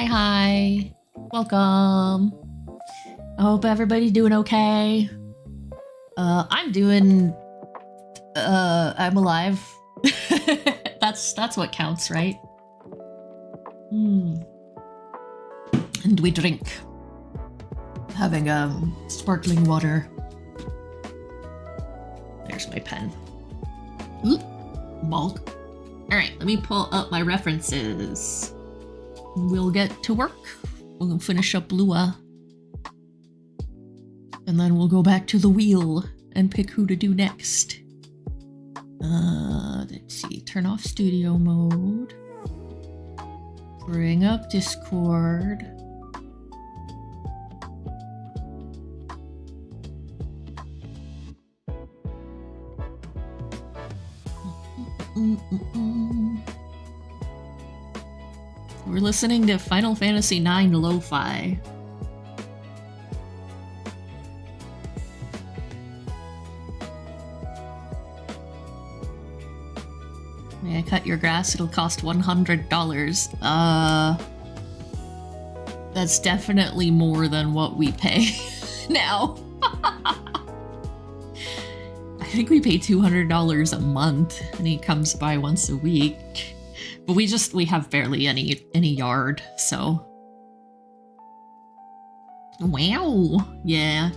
Hi. Welcome. I hope everybody's doing okay. I'm alive. That's what counts, right? And we drink. Having sparkling water. There's my pen. Oop, bulk. Alright, let me pull up my references. We'll get to work. We'll finish up Lua. And then we'll go back to the wheel and pick who to do next. Let's see. Turn off studio mode. Bring up Discord. We're listening to Final Fantasy IX Lo-Fi. May I cut your grass? It'll cost $100. That's definitely more than what we pay now. I think we pay $200 a month, and he comes by once a week. But we have barely any yard, so. Wow, yeah.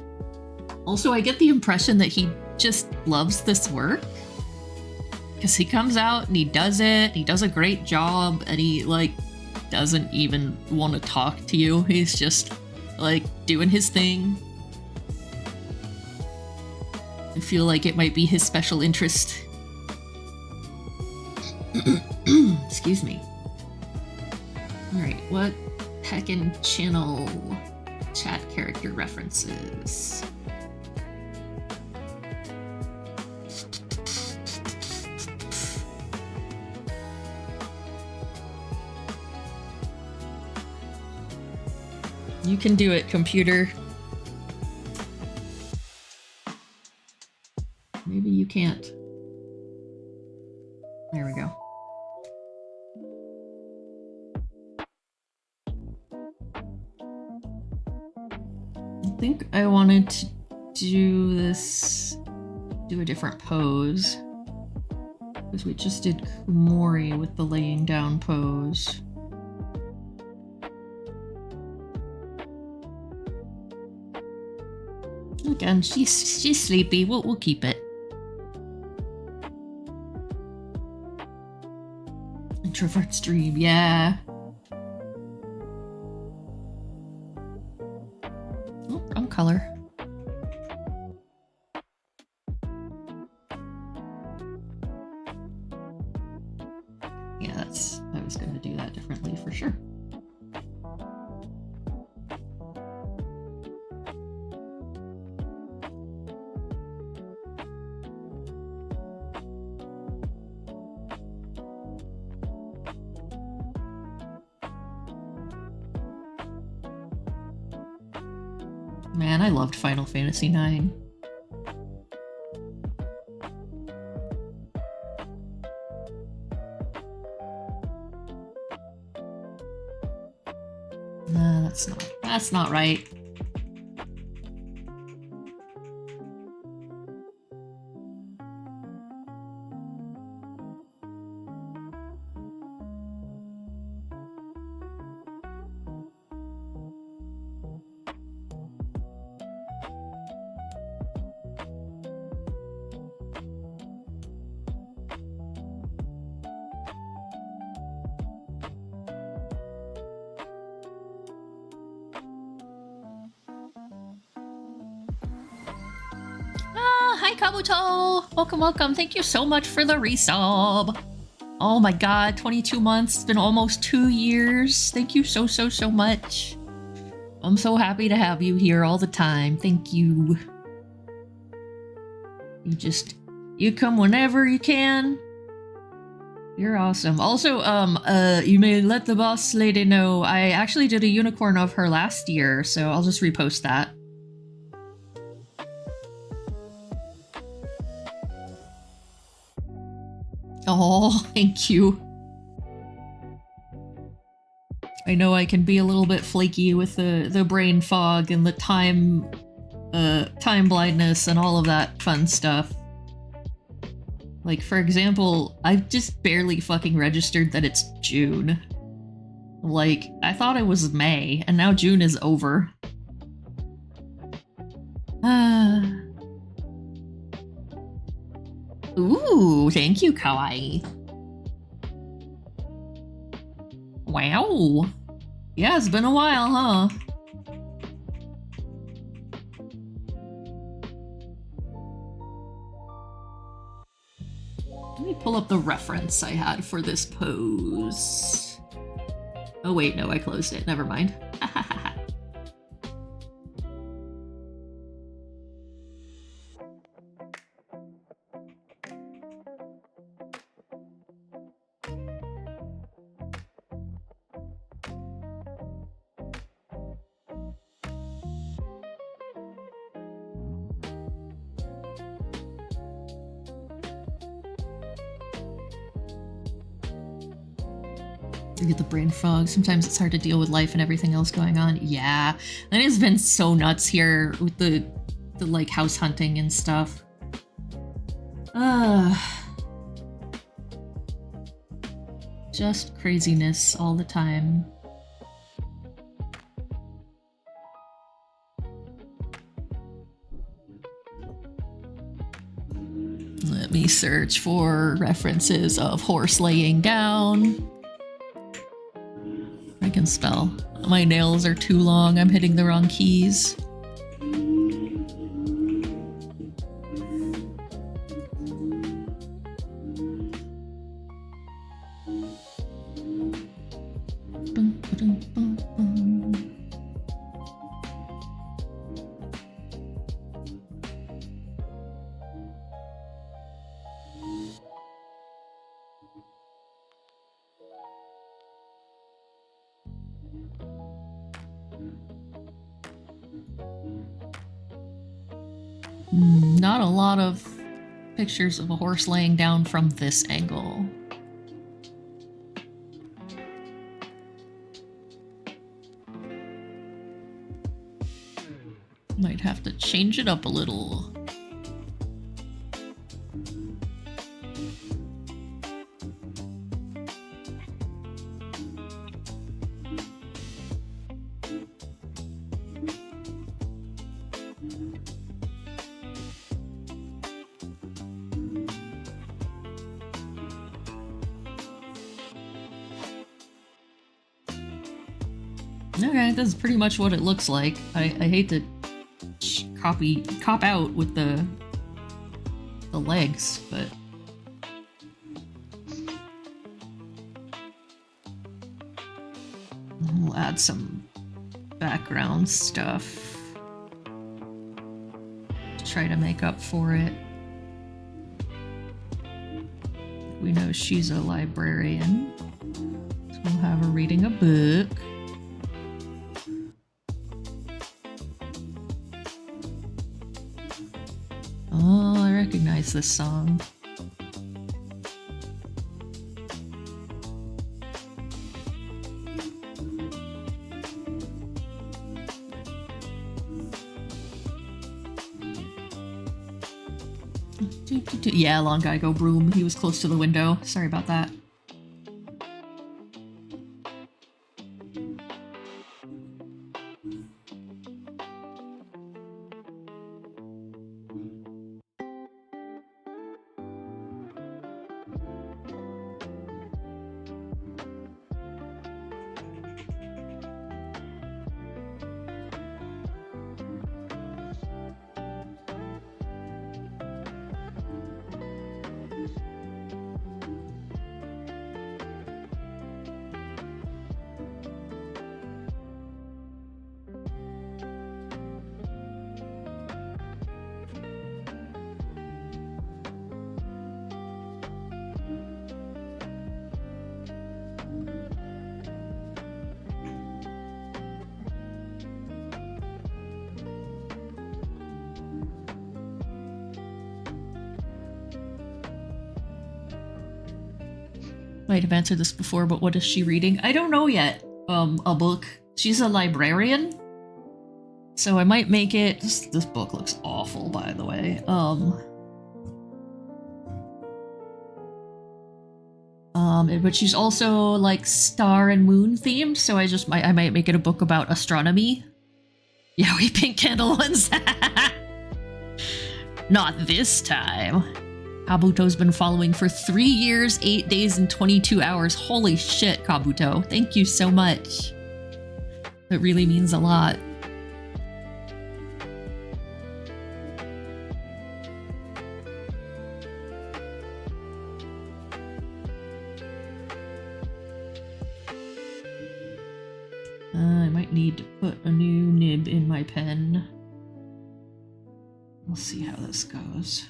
Also, I get the impression that he just loves this work. Because he comes out and he does it, he does a great job, and he, like, doesn't even want to talk to you. He's just, like, doing his thing. I feel like it might be his special interest. Excuse me. Alright, what heckin' channel chat character references? You can do it, computer. Maybe you can't. There we go. I think I wanted to do this, do a different pose. Because we just did Kumori with the laying down pose. Again, she's sleepy. We'll keep it. Introvert stream, yeah. Oh, wrong color. Yeah, I was gonna do that differently for sure. Man, I loved Final Fantasy IX. Nah, that's not right. Hi Kabuto! Welcome, welcome. Thank you so much for the resub. Oh my god, 22 months. It's been almost 2 years. Thank you so much. I'm so happy to have you here all the time. Thank you. You come whenever you can. You're awesome. Also, you may let the boss lady know I actually did a unicorn of her last year, so I'll just repost that. Oh, thank you. I know I can be a little bit flaky with the brain fog and the time blindness and all of that fun stuff. Like, for example, I've just barely fucking registered that it's June. Like, I thought it was May, and now June is over. Ooh, thank you, Kawaii. Wow. Yeah, it's been a while, huh? Let me pull up the reference I had for this pose. Oh wait, no, I closed it. Never mind. You get the brain fog. Sometimes it's hard to deal with life and everything else going on. Yeah, and it's been so nuts here with the like house hunting and stuff. Just craziness all the time. Let me search for references of horse laying down. I can spell. My nails are too long. I'm hitting the wrong keys. Not a lot of pictures of a horse laying down from this angle. Might have to change it up a little. Okay, this is pretty much what it looks like. I hate to cop out with the legs, but We'll add some background stuff to try to make up for it. We know she's a librarian, so we'll have her reading a book. Oh, I recognize this song. Yeah, long guy go broom. He was close to the window. Sorry about that. Might have answered this before, but what is she reading? I don't know yet. A book. She's a librarian. So I might make it... This book looks awful, by the way. But she's also, like, star and moon themed, so I might make it a book about astronomy. Yeah, we pink candle ones. Not this time. Kabuto's been following for 3 years, 8 days, and 22 hours. Holy shit, Kabuto. Thank you so much. That really means a lot. I might need to put a new nib in my pen. We'll see how this goes.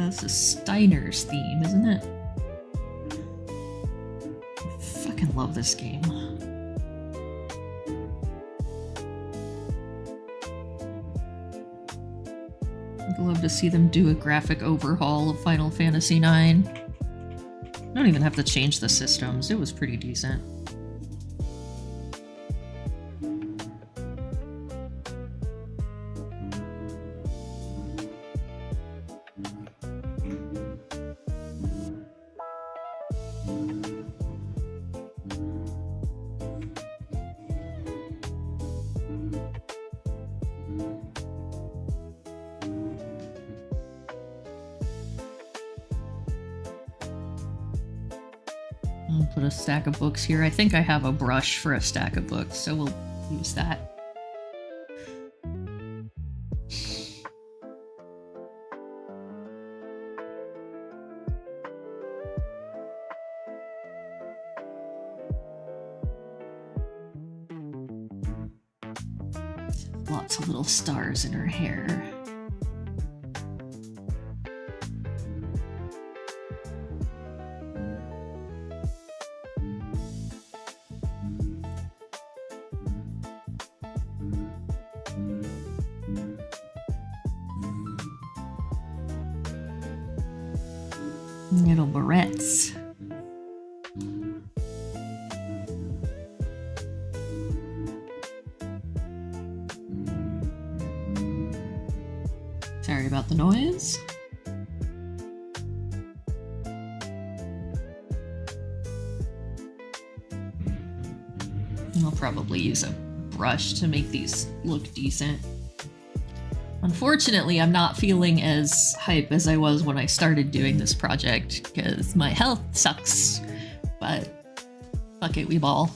This is Steiner's theme, isn't it? I fucking love this game. I'd love to see them do a graphic overhaul of Final Fantasy IX. I don't even have to change the systems. It was pretty decent. I'll put a stack of books here. I think I have a brush for a stack of books, so we'll use that. Lots of little stars in her hair. Little barrettes. Sorry about the noise. I'll probably use a brush to make these look decent. Unfortunately, I'm not feeling as hype as I was when I started doing this project because my health sucks, but fuck it, we ball.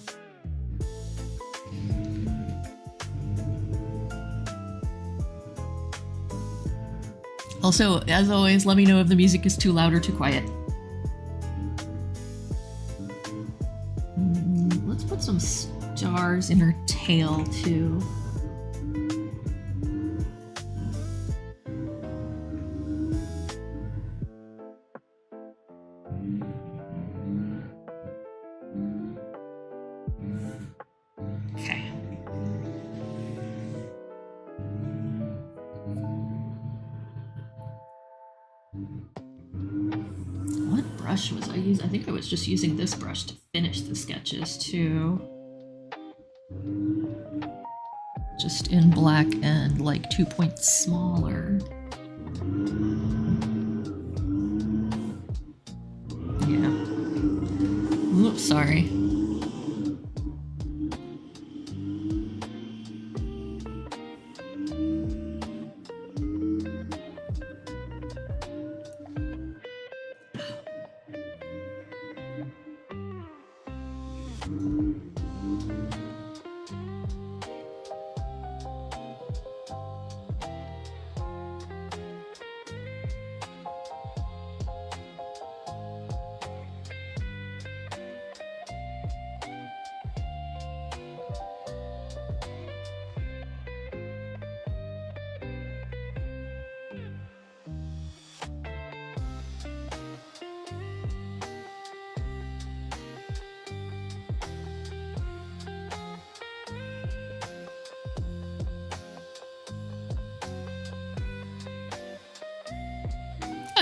Also, as always, let me know if the music is too loud or too quiet. Let's put some stars in her tail, too. Okay. What brush was I using? I think I was just using this brush to finish the sketches, too. Just in black and like 2 points smaller. Yeah. Oops, sorry.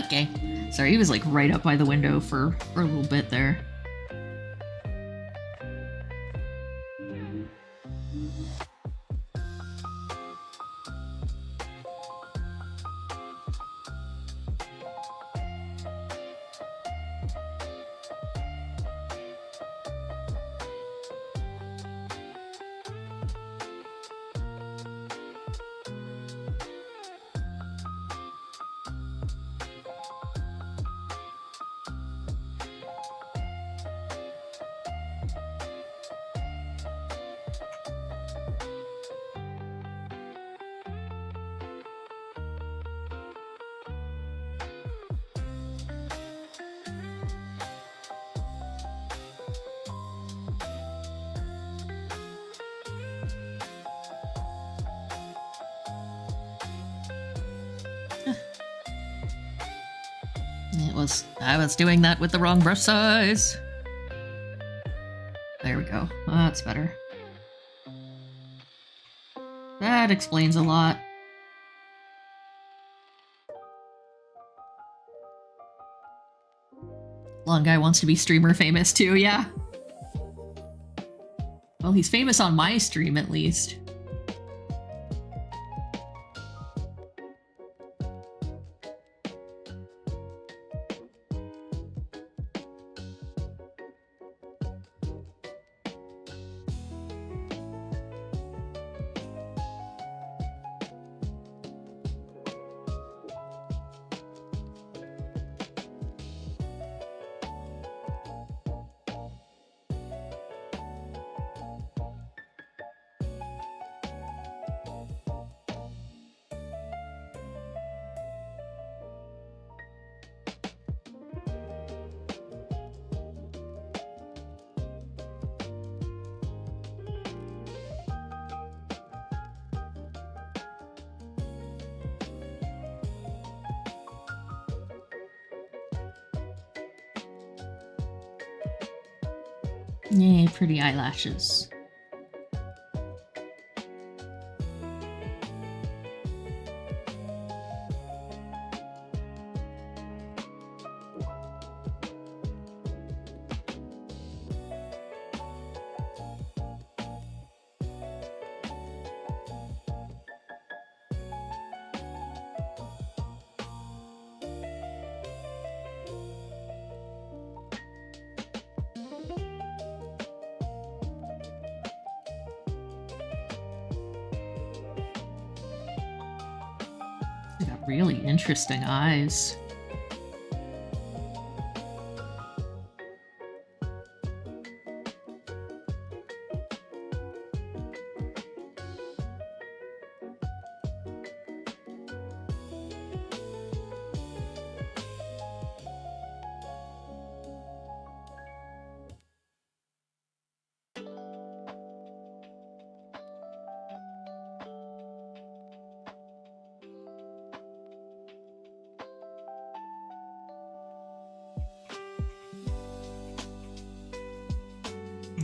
Okay. Sorry, he was like right up by the window for a little bit there. I was doing that with the wrong brush size. There we go. That's better. That explains a lot. Long guy wants to be streamer famous too, yeah. Well, he's famous on my stream at least. Yay, pretty eyelashes. really interesting eyes.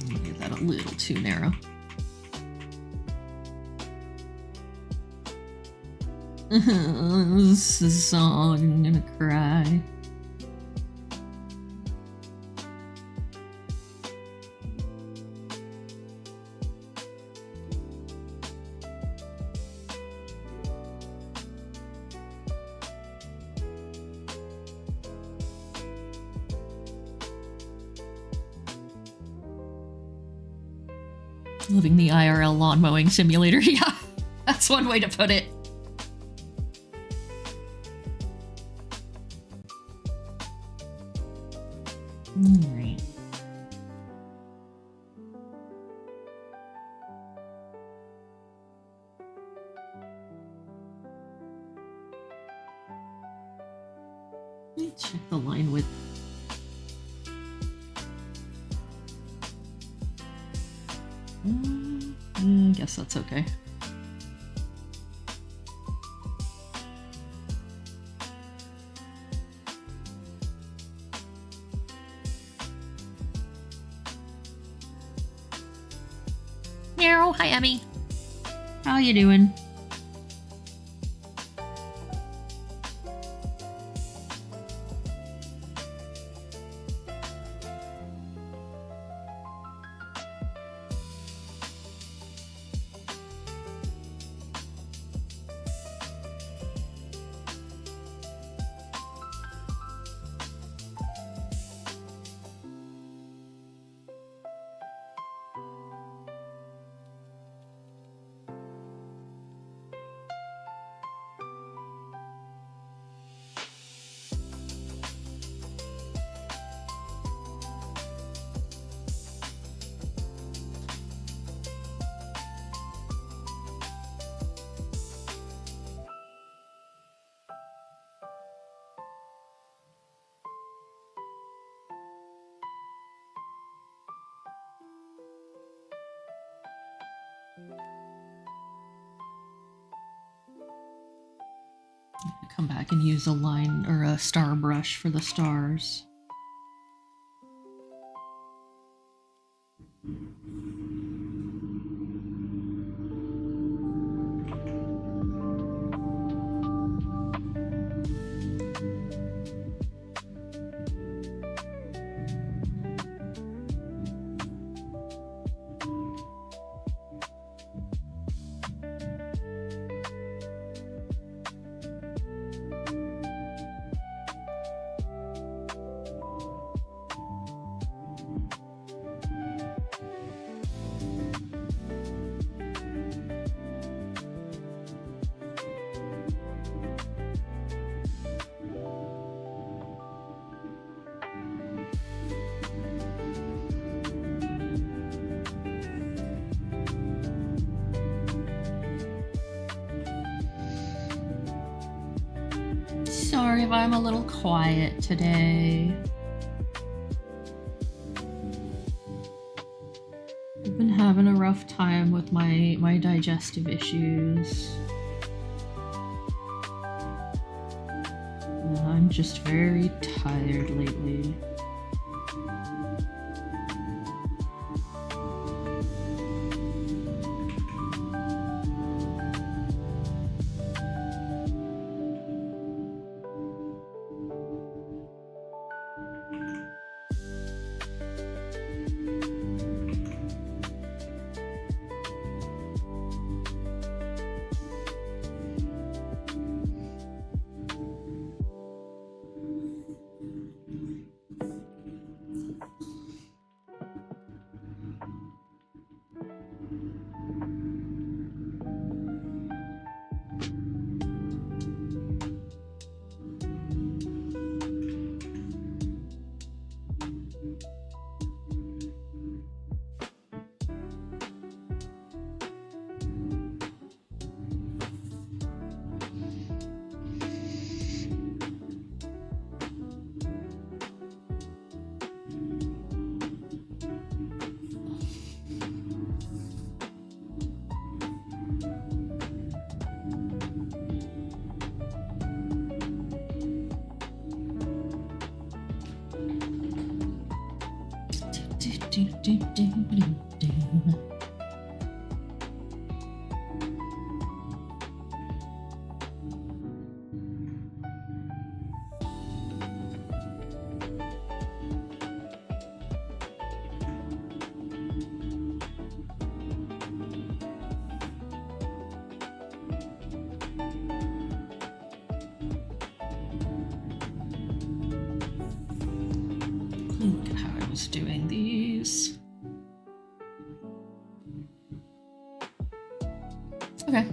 Make that a little too narrow. This is a song, I'm gonna cry. Living the IRL lawn mowing simulator. Yeah, that's one way to put it. Alright. Let me check the line width. I guess that's okay. Meow, hi Emmy. How you doing? Come back and use a line or a star brush for the stars. Sorry if I'm a little quiet today. I've been having a rough time with my digestive issues. I'm just very tired lately. Look at how I was doing these. Okay.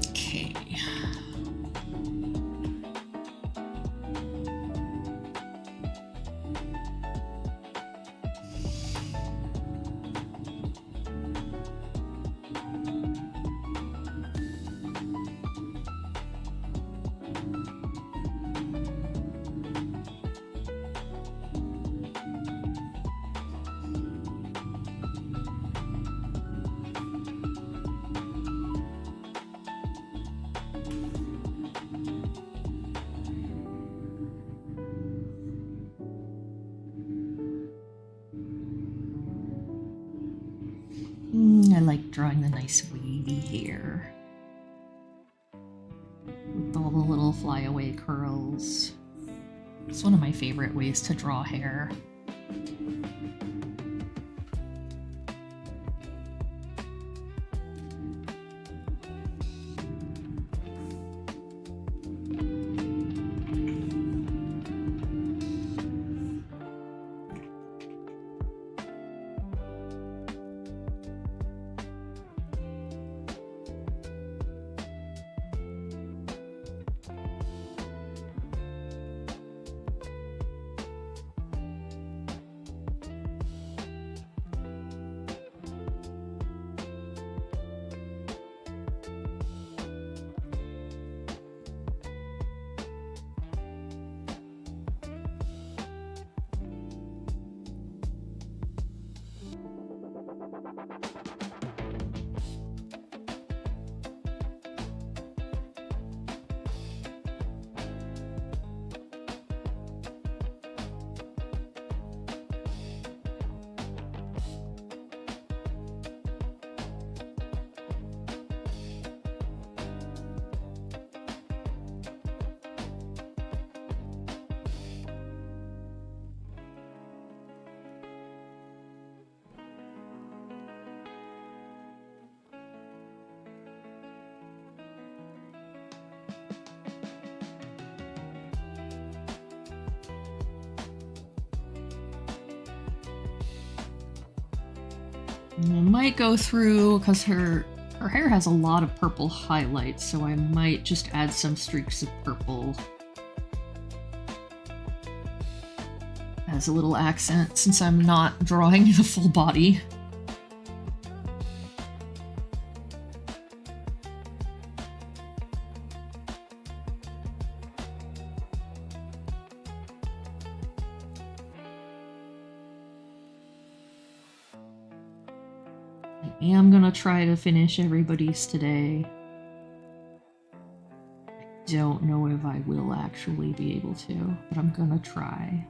Okay. I like drawing the nice wavy hair with all the little flyaway curls. It's one of my favorite ways to draw hair. I might go through, because her hair has a lot of purple highlights, so I might just add some streaks of purple as a little accent, since I'm not drawing the full body. I am gonna try to finish everybody's today. I don't know if I will actually be able to, but I'm gonna try.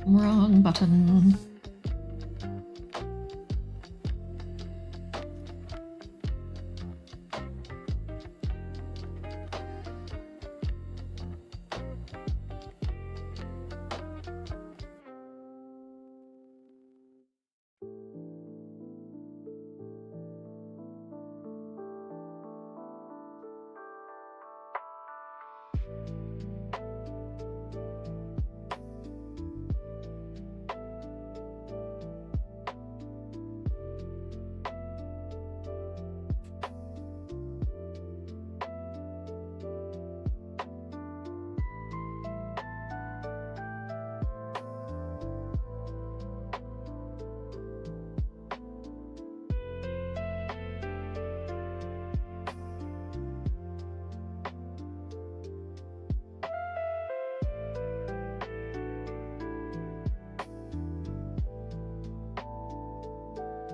Wrong button.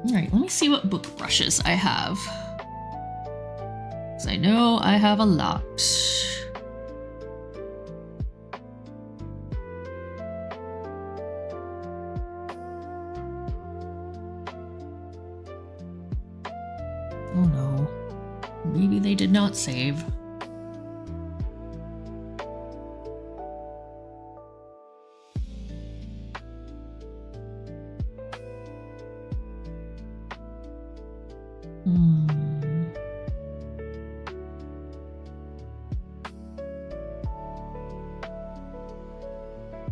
Alright, let me see what book brushes I have. Because I know I have a lot. Oh no. Maybe they did not save.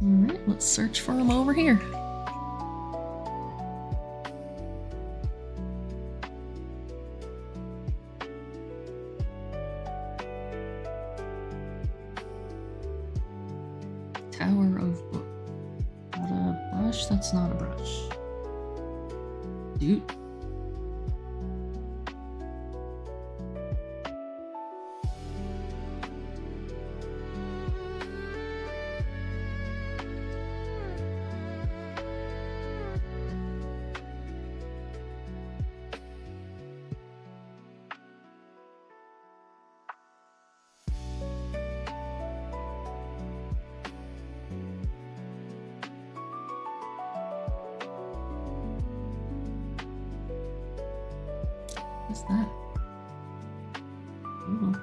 Alright, let's search for them over here. Tower of Book. Not a brush? That's not a brush. Dude. What's that? Ooh.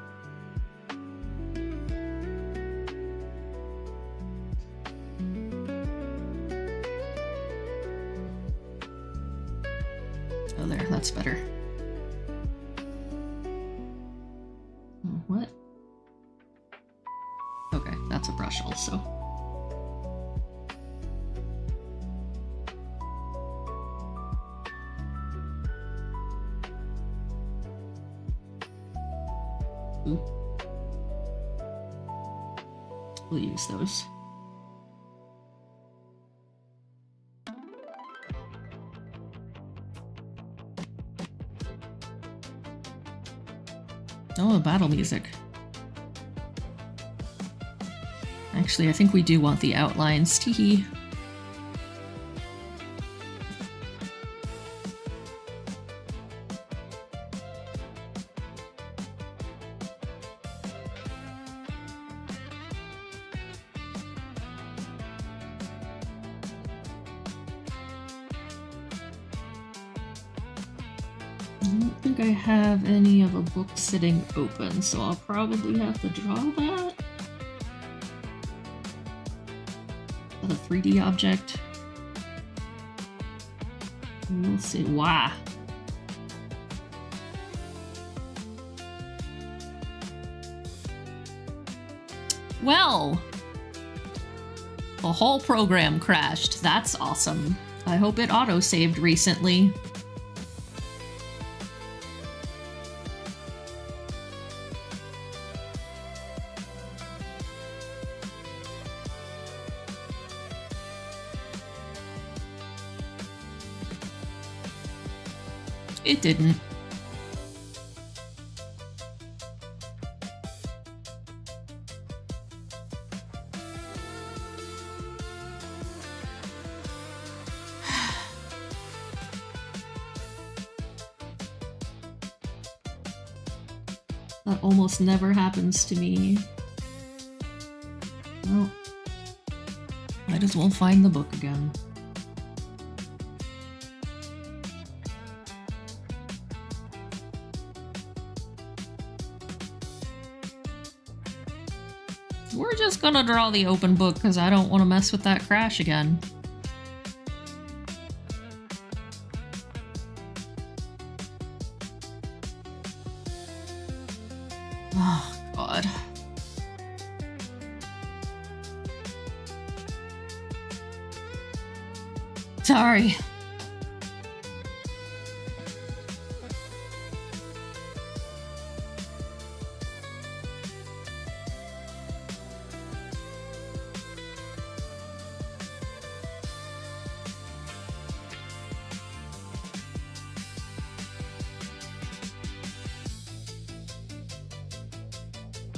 Oh, there, that's better. Oh, what? Okay, that's a brush also. Ooh. We'll use those. Oh, battle music. Actually, I think we do want the outlines. Teehee. I don't think I have any of a book sitting open, so I'll probably have to draw that. Is that a 3D object? We'll see. Wow. Well, the whole program crashed. That's awesome. I hope it auto-saved recently. It didn't. That almost never happens to me. Well, might as well find the book again. We're just gonna draw the open book because I don't want to mess with that crash again. Oh, God. Sorry.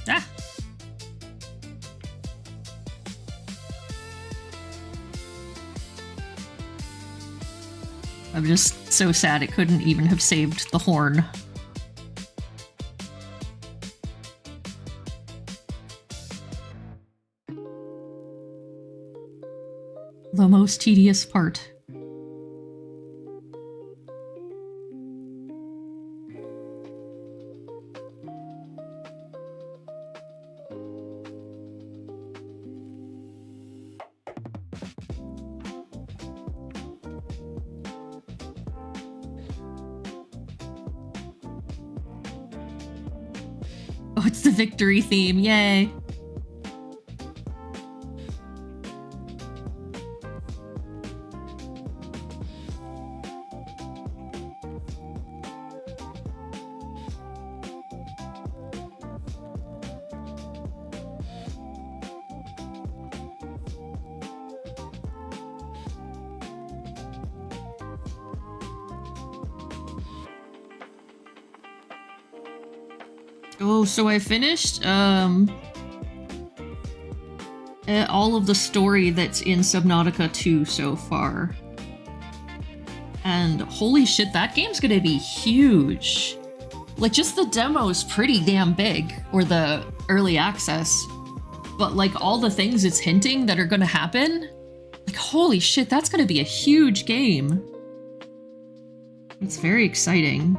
Ah! I'm just so sad it couldn't even have saved the horn. The most tedious part. Oh, it's the victory theme, yay! Oh, so I finished, all of the story that's in Subnautica 2 so far. And holy shit, that game's gonna be huge. Like, just the demo's pretty damn big, or the early access. But, like, all the things it's hinting that are gonna happen, like, holy shit, that's gonna be a huge game. It's very exciting.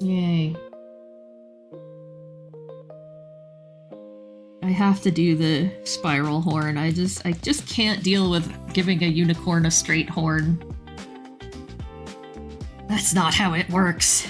Yay. I have to do the spiral horn. I just can't deal with giving a unicorn a straight horn. That's not how it works.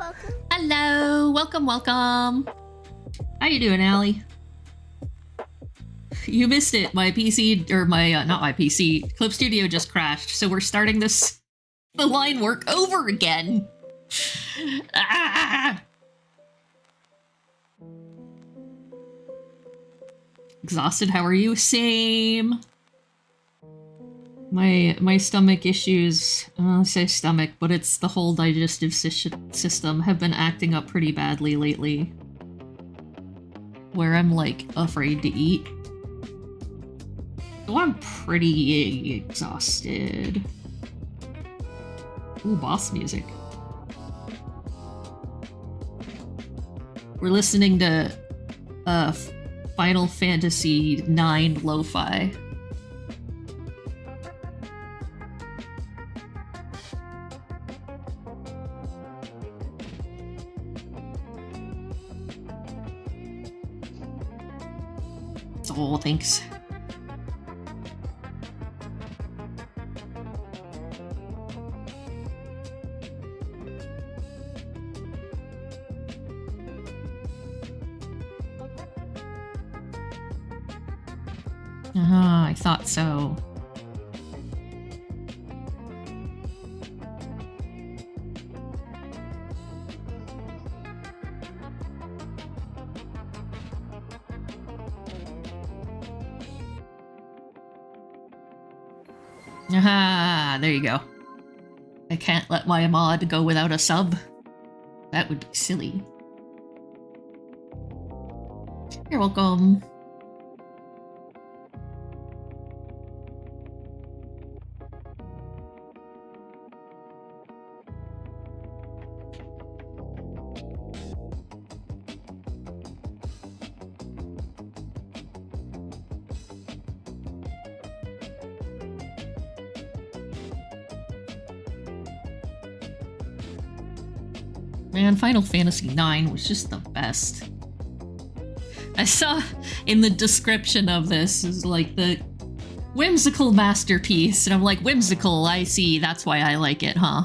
welcome. Hello, welcome, welcome. How you doing, Allie? You missed it. My PC, or my, not my PC, Clip Studio just crashed, so we're starting the line work over again. Ah! Exhausted, how are you? Same. My stomach issues, I say stomach, but it's the whole digestive system, have been acting up pretty badly lately. Where I'm, like, afraid to eat. So I'm pretty exhausted. Ooh, boss music. We're listening to, Final Fantasy IX Lo-Fi. Oh, thanks. I thought so. Aha, there you go. I can't let my mod go without a sub. That would be silly. You're welcome. Man, Final Fantasy IX was just the best. I saw in the description of this is like the whimsical masterpiece, and I'm like, whimsical, I see, that's why I like it, huh?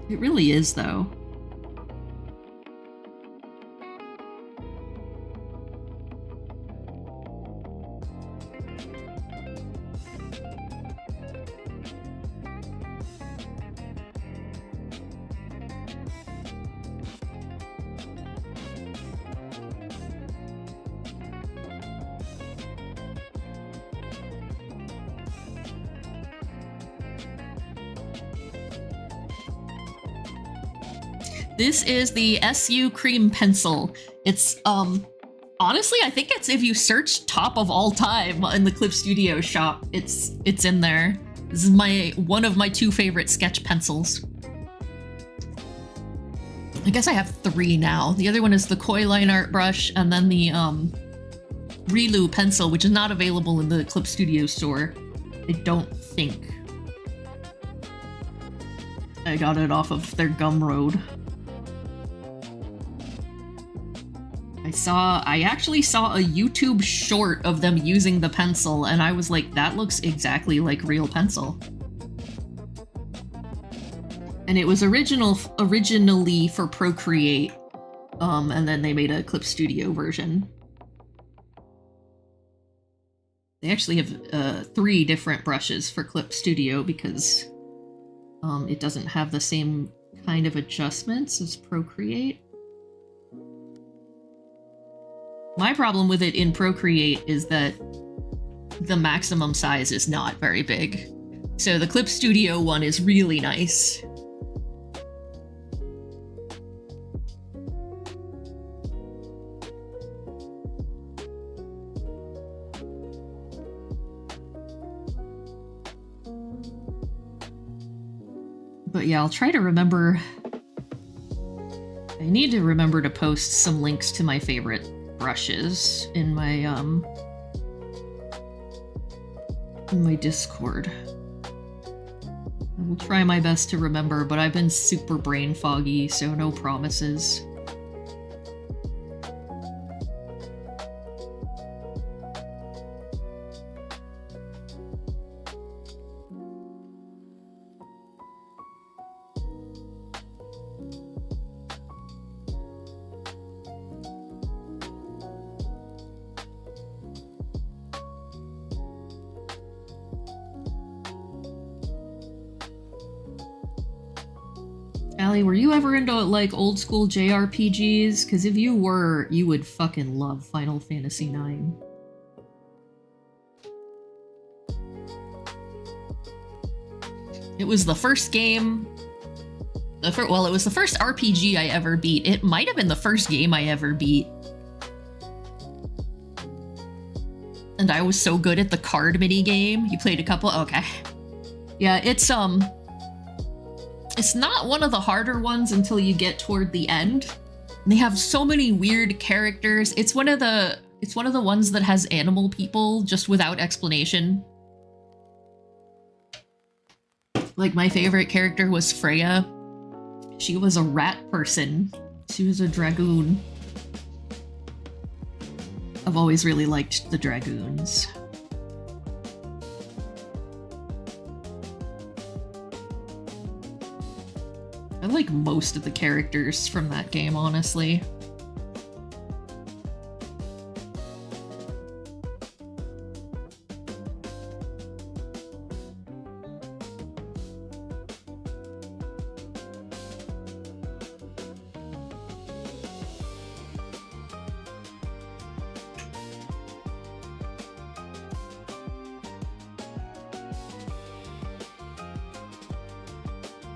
It really is, though. This is the SU Cream Pencil. It's, honestly, I think it's if you search top of all time in the Clip Studio shop, it's in there. This is one of my 2 favorite sketch pencils. I guess I have 3 now. The other one is the Koi Line Art Brush, and then the, Rilu pencil, which is not available in the Clip Studio store. I don't think. I got it off of their Gumroad. I actually saw a YouTube short of them using the pencil, and I was like, that looks exactly like real pencil. And it was originally for Procreate, and then they made a Clip Studio version. They actually have 3 different brushes for Clip Studio because it doesn't have the same kind of adjustments as Procreate. My problem with it in Procreate is that the maximum size is not very big. So the Clip Studio one is really nice. But yeah, I'll try to remember. I need to remember to post some links to my favorite brushes in my Discord. I will try my best to remember, but I've been super brain foggy, so no promises. Allie, were you ever into like old school JRPGs? Because if you were, you would fucking love Final Fantasy IX. It was the first game. Well, it was the first RPG I ever beat. It might have been the first game I ever beat. And I was so good at the card mini game. You played a couple? Okay. Yeah, it's not one of the harder ones until you get toward the end. They have so many weird characters. It's one of the ones that has animal people just without explanation. Like my favorite character was Freya. She was a rat person. She was a dragoon. I've always really liked the dragoons. I like most of the characters from that game, honestly.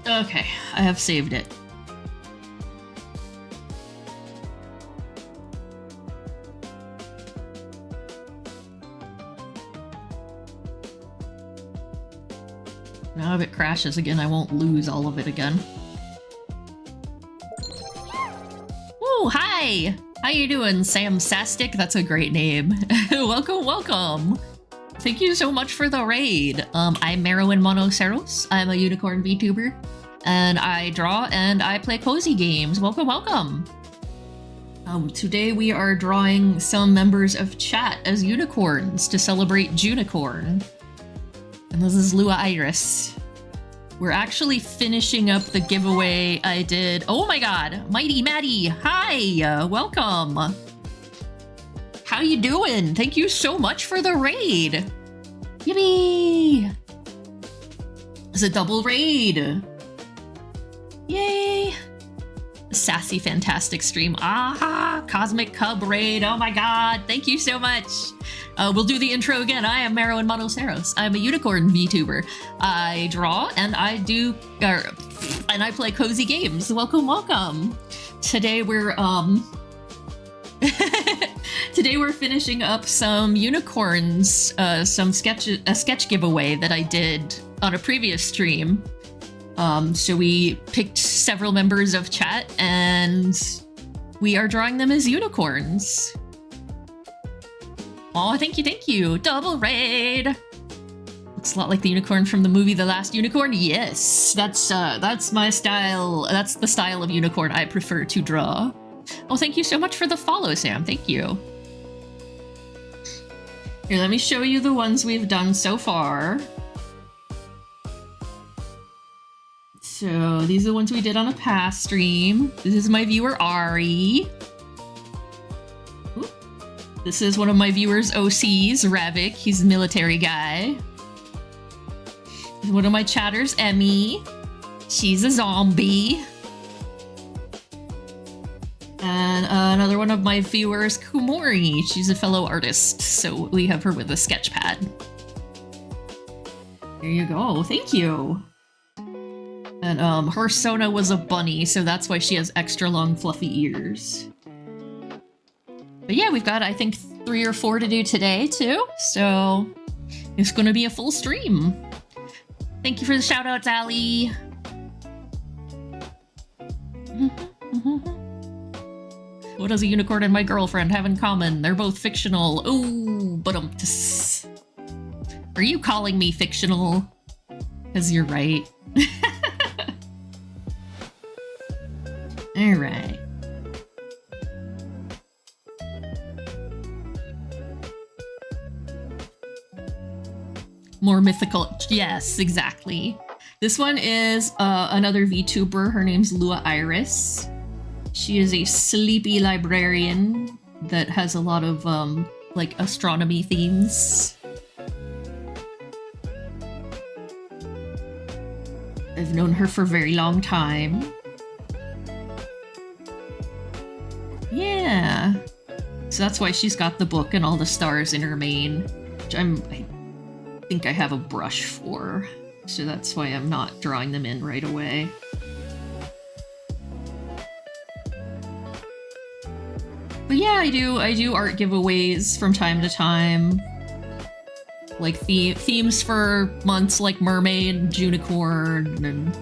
Okay, I have saved it. Now if it crashes again, I won't lose all of it again. Oh, hi! How you doing, Sam Sastic? That's a great name. Welcome, welcome! Thank you so much for the raid. I'm Merowyn Monoceros. I'm a Unicorn VTuber. And I draw and I play cozy games. Welcome, welcome! Today we are drawing some members of chat as unicorns to celebrate Junicorn. And this is Lua Iris. We're actually finishing up the giveaway I did. Oh my god! Mighty Maddie! Hi! Welcome! How you doing? Thank you so much for the raid! Yippee! It's a double raid! Yay! Sassy fantastic stream. Aha! Cosmic Cub raid. Oh my god. Thank you so much. We'll do the intro again. I am Merowyn Monoceros. I'm a unicorn VTuber. I draw and I play cozy games. Welcome, welcome. Today we're today we're finishing up some unicorns, a sketch giveaway that I did on a previous stream. So we picked several members of chat and we are drawing them as unicorns. Oh, thank you. Double raid. Looks a lot like the unicorn from the movie The Last Unicorn. Yes, that's my style. That's the style of unicorn I prefer to draw. Oh, thank you so much for the follow, Sam. Thank you. Here, let me show you the ones we've done so far. So these are the ones we did on a past stream. This is my viewer, Ari. Ooh. This is one of my viewers, OCs, Ravik. He's a military guy. One of my chatters, Emmy. She's a zombie. And another one of my viewers, Kumori. She's a fellow artist, so we have her with a sketch pad. There you go. Thank you. And her Sona was a bunny, so that's why she has extra long fluffy ears. But yeah, we've got, I think, 3 or 4 to do today, too. So it's gonna be a full stream. Thank you for the shout-outs, Allie. What does a unicorn and my girlfriend have in common? They're both fictional. Ooh, but are you calling me fictional? Because you're right. Alright. More mythical. Yes, exactly. This one is another VTuber. Her name's Lua Iris. She is a sleepy librarian that has a lot of, like, astronomy themes. I've known her for a very long time. Yeah. So that's why she's got the book and all the stars in her mane, which I think I have a brush for. So that's why I'm not drawing them in right away. But yeah, I do art giveaways from time to time. Like themes for months like Mermaid, Junicorn, and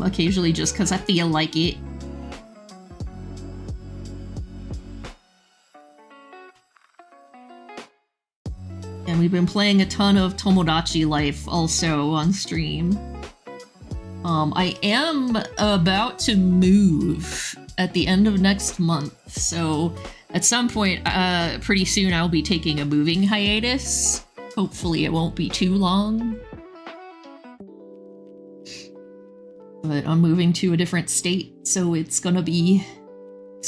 occasionally just because I feel like it. And we've been playing a ton of Tomodachi Life also on stream. I am about to move at the end of next month, so at some point pretty soon I'll be taking a moving hiatus. Hopefully it won't be too long. But I'm moving to a different state, so it's gonna be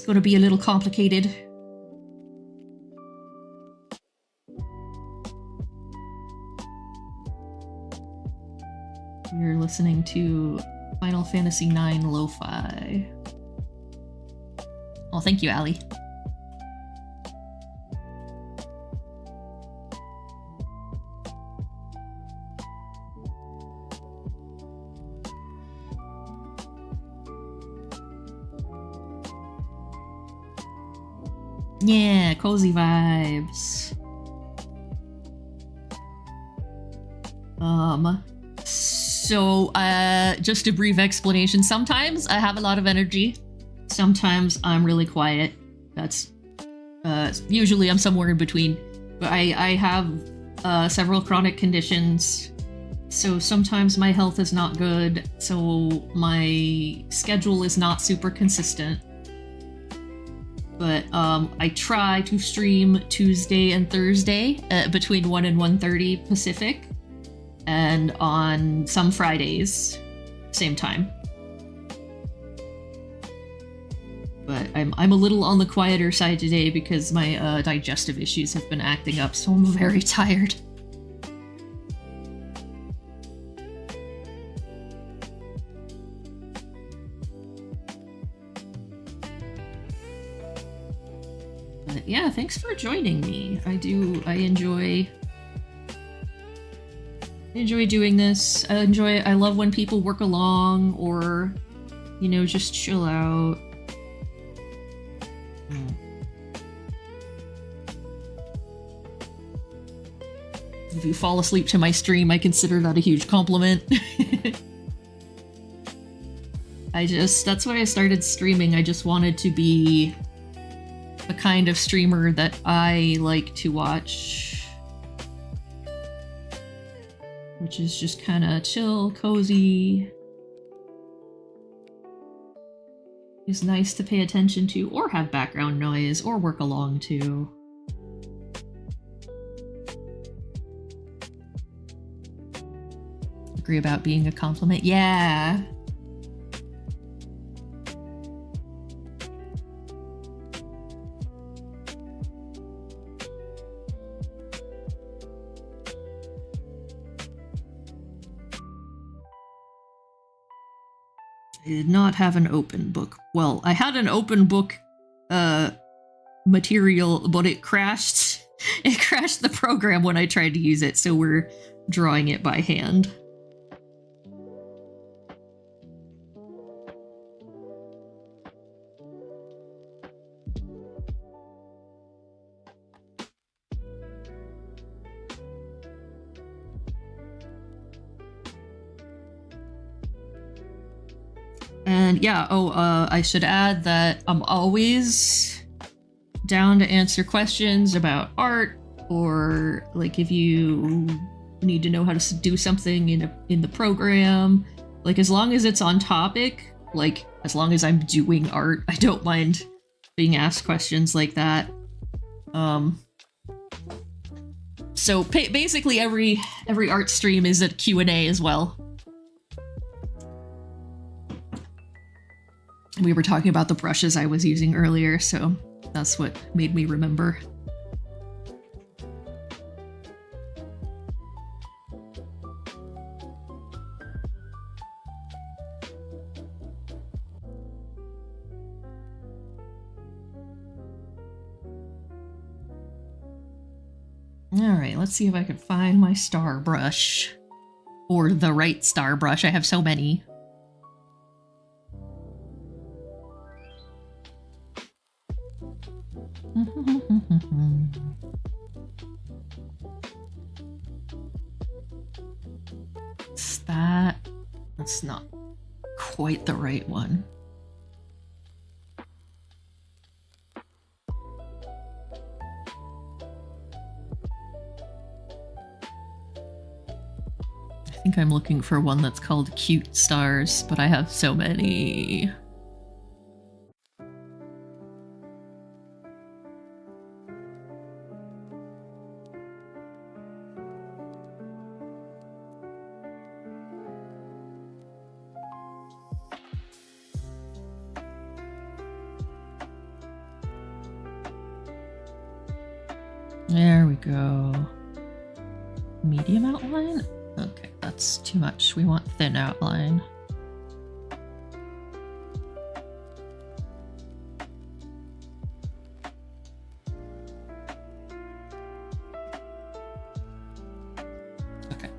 a little complicated. You're listening to Final Fantasy IX Lo-Fi. Oh, thank you, Allie. Yeah, cozy vibes. So, just a brief explanation. Sometimes I have a lot of energy. Sometimes I'm really quiet. That's, usually I'm somewhere in between. But I have, several chronic conditions. So sometimes my health is not good. So my schedule is not super consistent. But, I try to stream Tuesday and Thursday between 1 and 1:30 Pacific. And on some Fridays, same time. But I'm a little on the quieter side today because my digestive issues have been acting up, so I'm very tired. But yeah, thanks for joining me. I enjoy doing this. I love when people work along or, you know, just chill out. If you fall asleep to my stream, I consider that a huge compliment. That's why I started streaming. I just wanted to be the kind of streamer that I like to watch. Which is just kind of chill, cozy. It's nice to pay attention to, or have background noise, or work along to. Agree about being a compliment? Yeah! I did not have an open book. Well, I had an open book material, but it crashed. It crashed the program when I tried to use it, so we're drawing it by hand. And yeah, I should add that I'm always down to answer questions about art, or like if you need to know how to do something in the program. Like as long as it's on topic, like as long as I'm doing art, I don't mind being asked questions like that. So basically every art stream is a Q&A as well. We were talking about the brushes I was using earlier, so that's what made me remember. Alright, let's see if I can find my star brush. Or the right star brush. I have so many. It's that. That's not quite the right one. I think I'm looking for one that's called Cute Stars, but I have so many. There we go. Medium outline? Okay, that's too much. We want thin outline. Okay.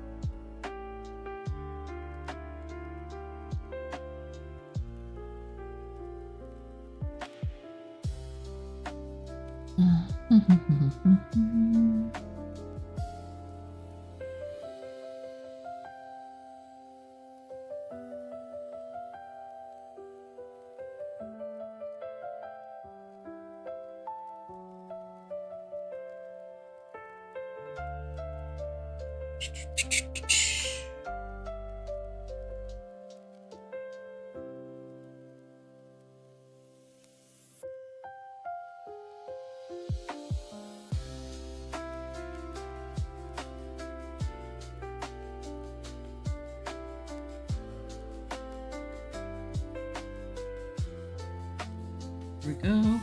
There we go.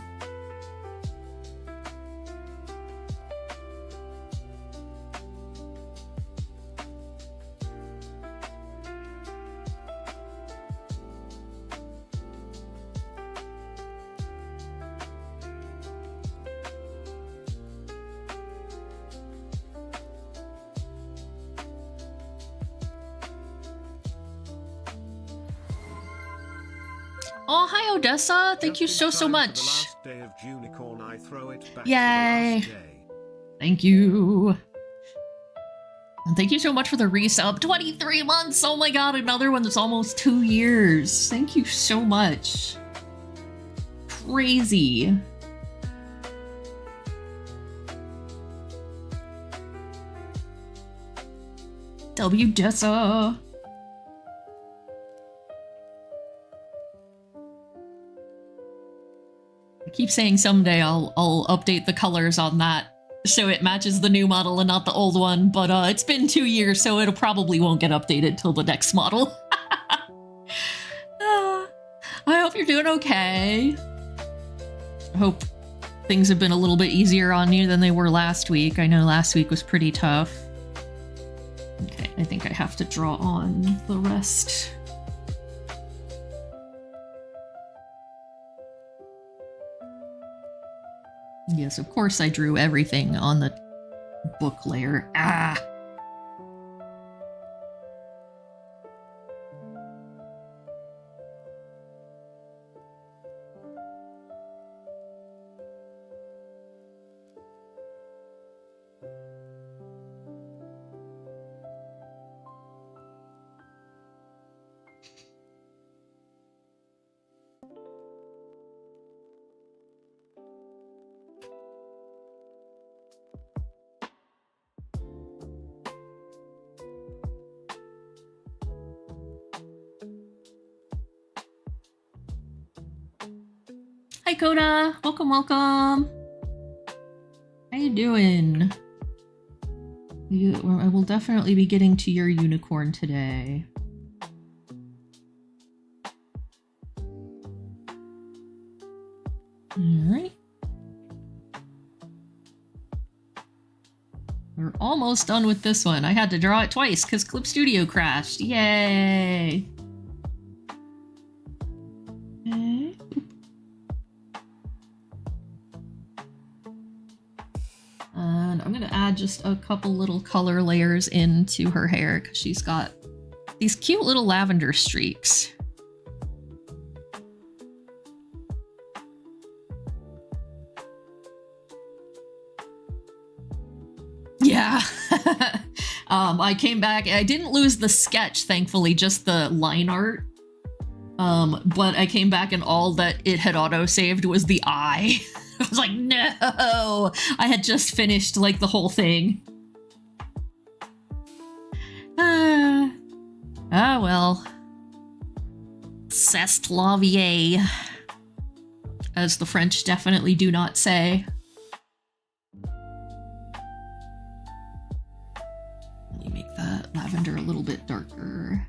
Oh, hi Odessa! Thank you so much. The last day of Junicorn, I throw it back. Yay! Thank you. And thank you so much for the resub. 23 months! Oh my god, another one that's almost 2 years. Thank you so much. Crazy. W Dessa. I keep saying someday I'll update the colors on that so it matches the new model and not the old one, but it's been 2 years, so it probably won't get updated till the next model. I hope you're doing okay. I hope things have been a little bit easier on you than they were last week. I know last week was pretty tough. Okay, I think I have to draw on the rest. Yes, of course I drew everything on the book layer. Ah! Hi Coda! Welcome, welcome! How you doing? I will definitely be getting to your unicorn today. Alright. We're almost done with this one. I had to draw it twice because Clip Studio crashed. Yay! Okay. And I'm gonna add just a couple little color layers into her hair because she's got these cute little lavender streaks. Yeah. I came back. I didn't lose the sketch, thankfully, just the line art. But I came back and all that it had auto-saved was the eye. I was like, no! I had just finished, like, the whole thing. Ah, well. C'est la vie, as the French definitely do not say. Let me make that lavender a little bit darker.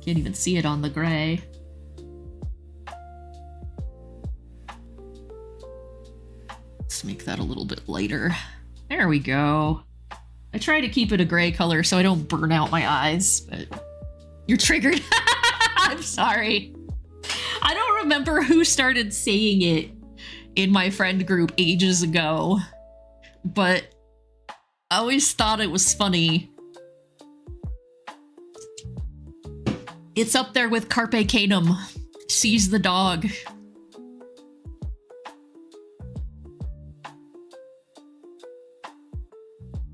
Can't even see it on the gray. Let's make that a little bit lighter. There we go. I try to keep it a gray color so I don't burn out my eyes, but you're triggered. I'm sorry. I don't remember who started saying it in my friend group ages ago, but I always thought it was funny. It's up there with Carpe Canum. Seize the dog.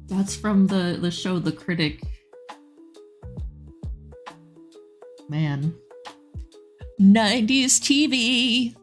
That's from the show The Critic. Man. 90s TV.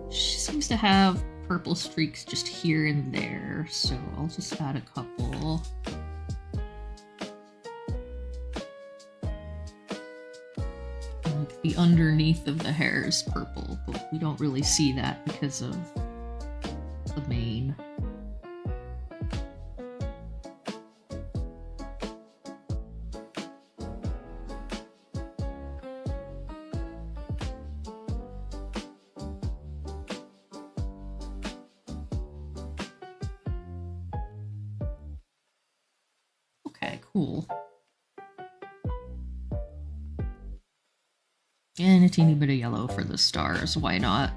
She seems to have purple streaks just here and there, so I'll just add a couple. Like the underneath of the hair is purple, but we don't really see that because of the mane. Cool. And a teeny bit of yellow for the stars, why not?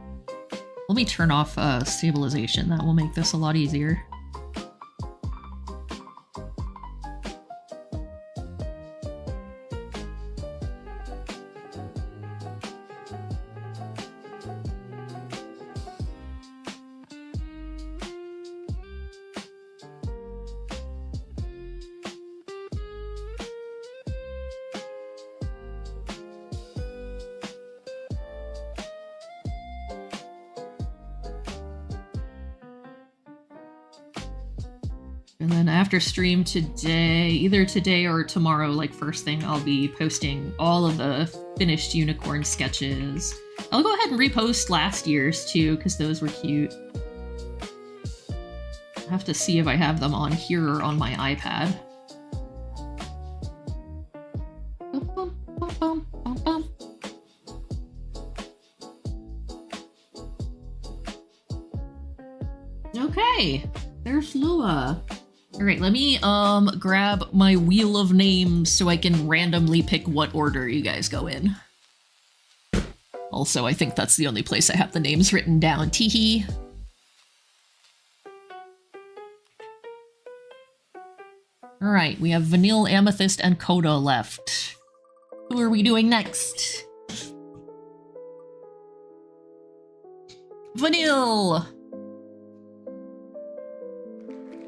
Let me turn off stabilization, that will make this a lot easier. And then after stream today, either today or tomorrow, like first thing, I'll be posting all of the finished Junicorn sketches. I'll go ahead and repost last year's too, because those were cute. I have to see if I have them on here or on my iPad. Okay, there's Lua. All right, let me grab my wheel of names so I can randomly pick what order you guys go in. Also, I think that's the only place I have the names written down. Teehee. All right, we have Vanille, Amethyst, and Coda left. Who are we doing next? Vanille!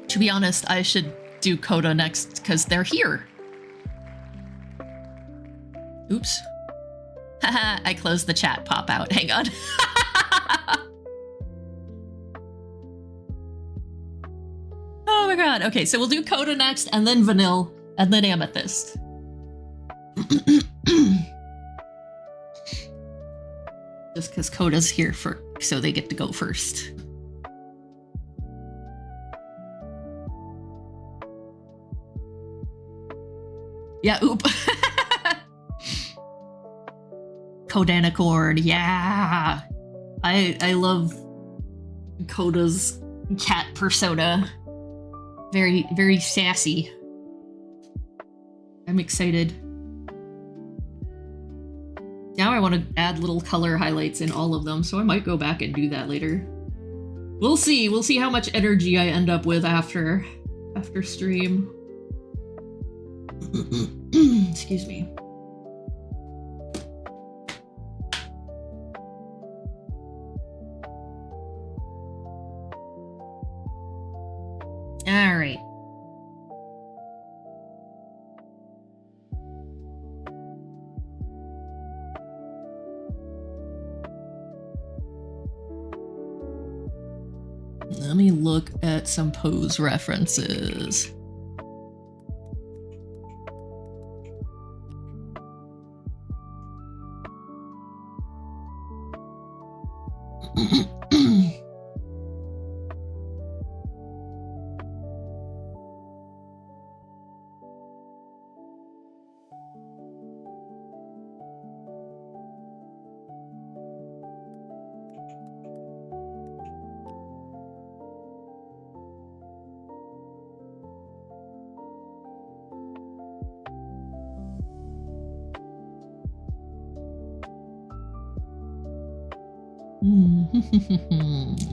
To be honest, I should do Coda next because they're here. Oops. Haha, I closed the chat pop out. Hang on. Oh my god. Okay, so we'll do Coda next, and then Vanille, and then Amethyst. Just because Coda's here so they get to go first. Yeah, oop. Junicorn, yeah. I love Coda's cat persona. Very, very sassy. I'm excited. Now I want to add little color highlights in all of them, so I might go back and do that later. We'll see. We'll see how much energy I end up with after stream. Excuse me. All right. Let me look at some pose references.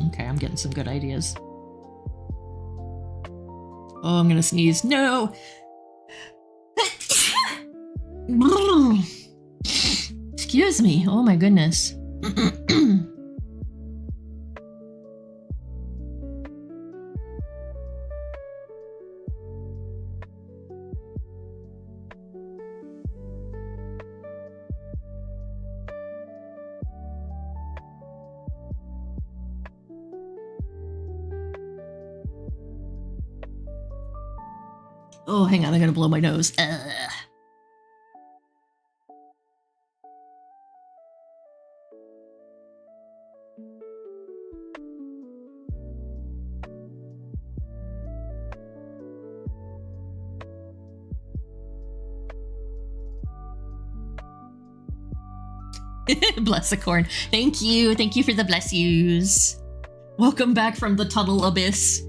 Okay, I'm getting some good ideas. Oh, I'm gonna sneeze. No! Excuse me. Oh my goodness. Oh, hang on, I gotta blow my nose. Bless the corn. Thank you. Thank you for the bless yous. Welcome back from the tunnel abyss.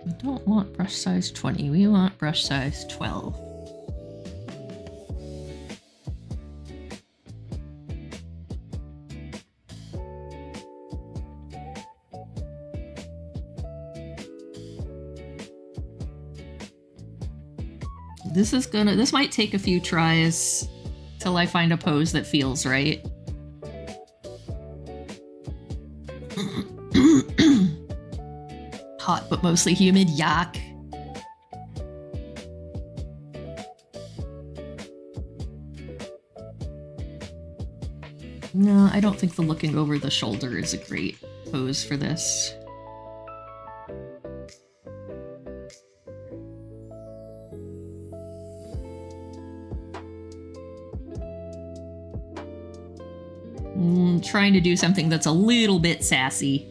We don't want brush size 20. We want brush size 12. This might take a few tries till I find a pose that feels right. Hot but mostly humid, yuck. No, I don't think the looking over the shoulder is a great pose for this. Trying to do something that's a little bit sassy.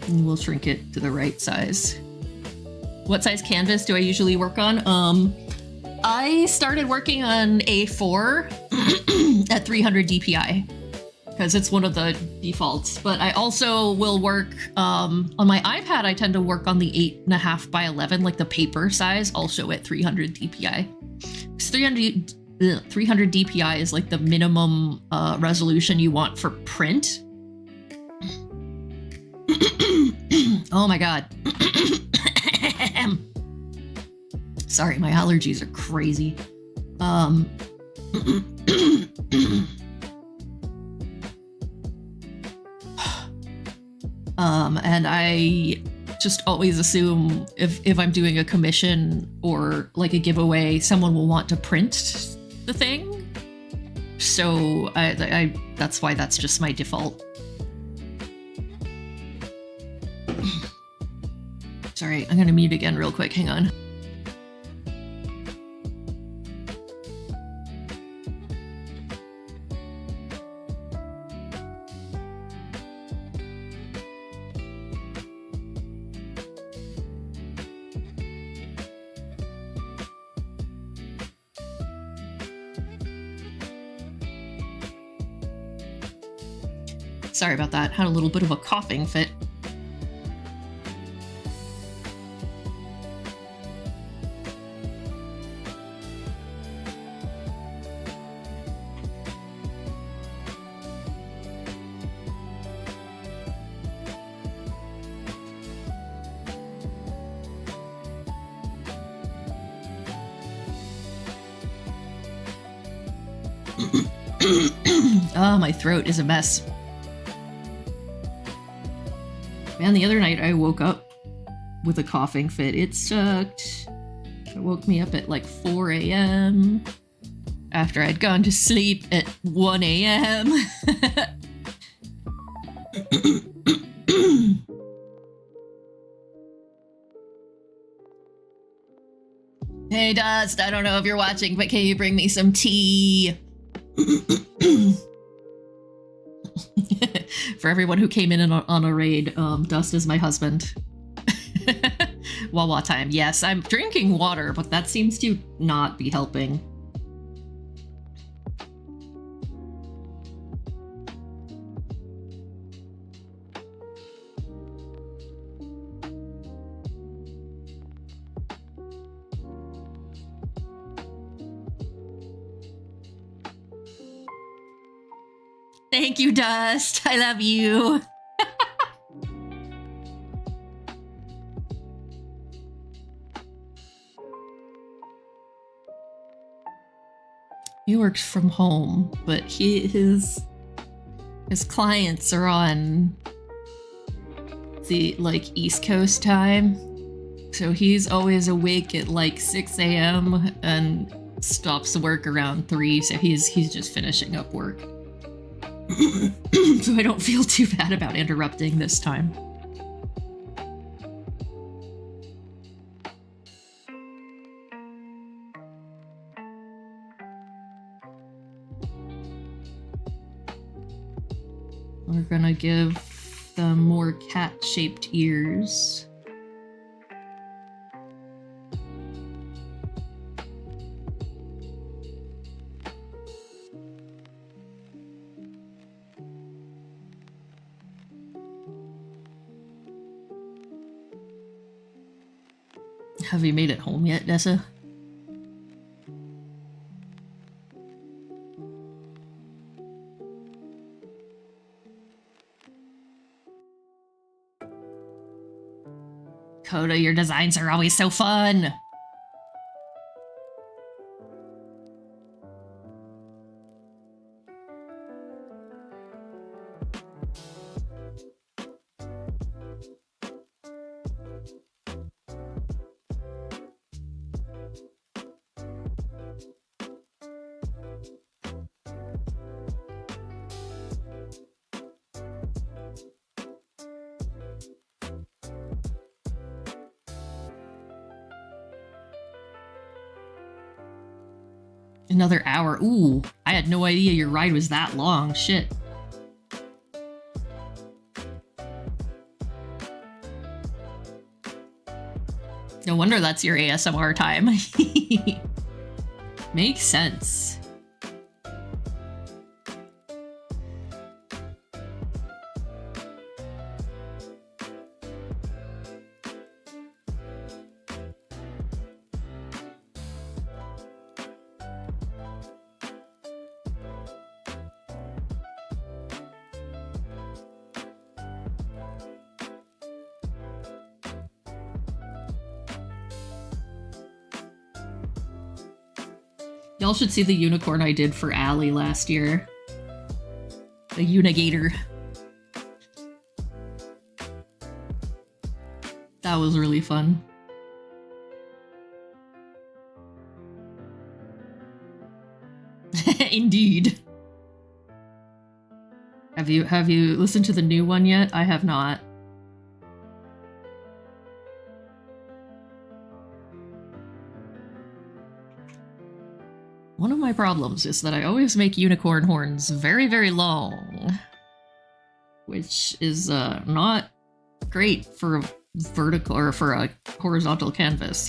And we'll shrink it to the right size. What size canvas do I usually work on? I started working on A4 at 300 DPI because it's one of the defaults, but I also will work on my iPad. I tend to work on the 8.5 by 11, like the paper size, also at 300 DPI. 300 DPI is like the minimum resolution you want for print. Oh my god. Sorry, my allergies are crazy. And I just always assume if I'm doing a commission or like a giveaway, someone will want to print the thing. So I that's why that's just my default. Sorry, I'm gonna mute again real quick, hang on. Sorry about that, had a little bit of a coughing fit. Oh, my throat is a mess. Man, the other night I woke up with a coughing fit. It sucked. It woke me up at like 4 a.m. after I'd gone to sleep at 1 a.m. Hey Dust, I don't know if you're watching, but can you bring me some tea? For everyone who came in on a raid, Dust is my husband. Wawa time. Yes, I'm drinking water, but that seems to not be helping. Thank you, Dust. I love you. He works from home, but his clients are on the like East Coast time. So he's always awake at like 6 a.m. and stops work around 3, so he's just finishing up work. So I don't feel too bad about interrupting this time. We're gonna give them more cat-shaped ears. Have you made it home yet, Dessa? Coda, your designs are always so fun! Another hour. Ooh, I had no idea your ride was that long. Shit. No wonder that's your ASMR time. Makes sense. Y'all should see the unicorn I did for Allie last year. The Unigator. That was really fun. Indeed. Have you listened to the new one yet? I have not. One of my problems is that I always make unicorn horns very, very long, which is not great for a vertical or for a horizontal canvas.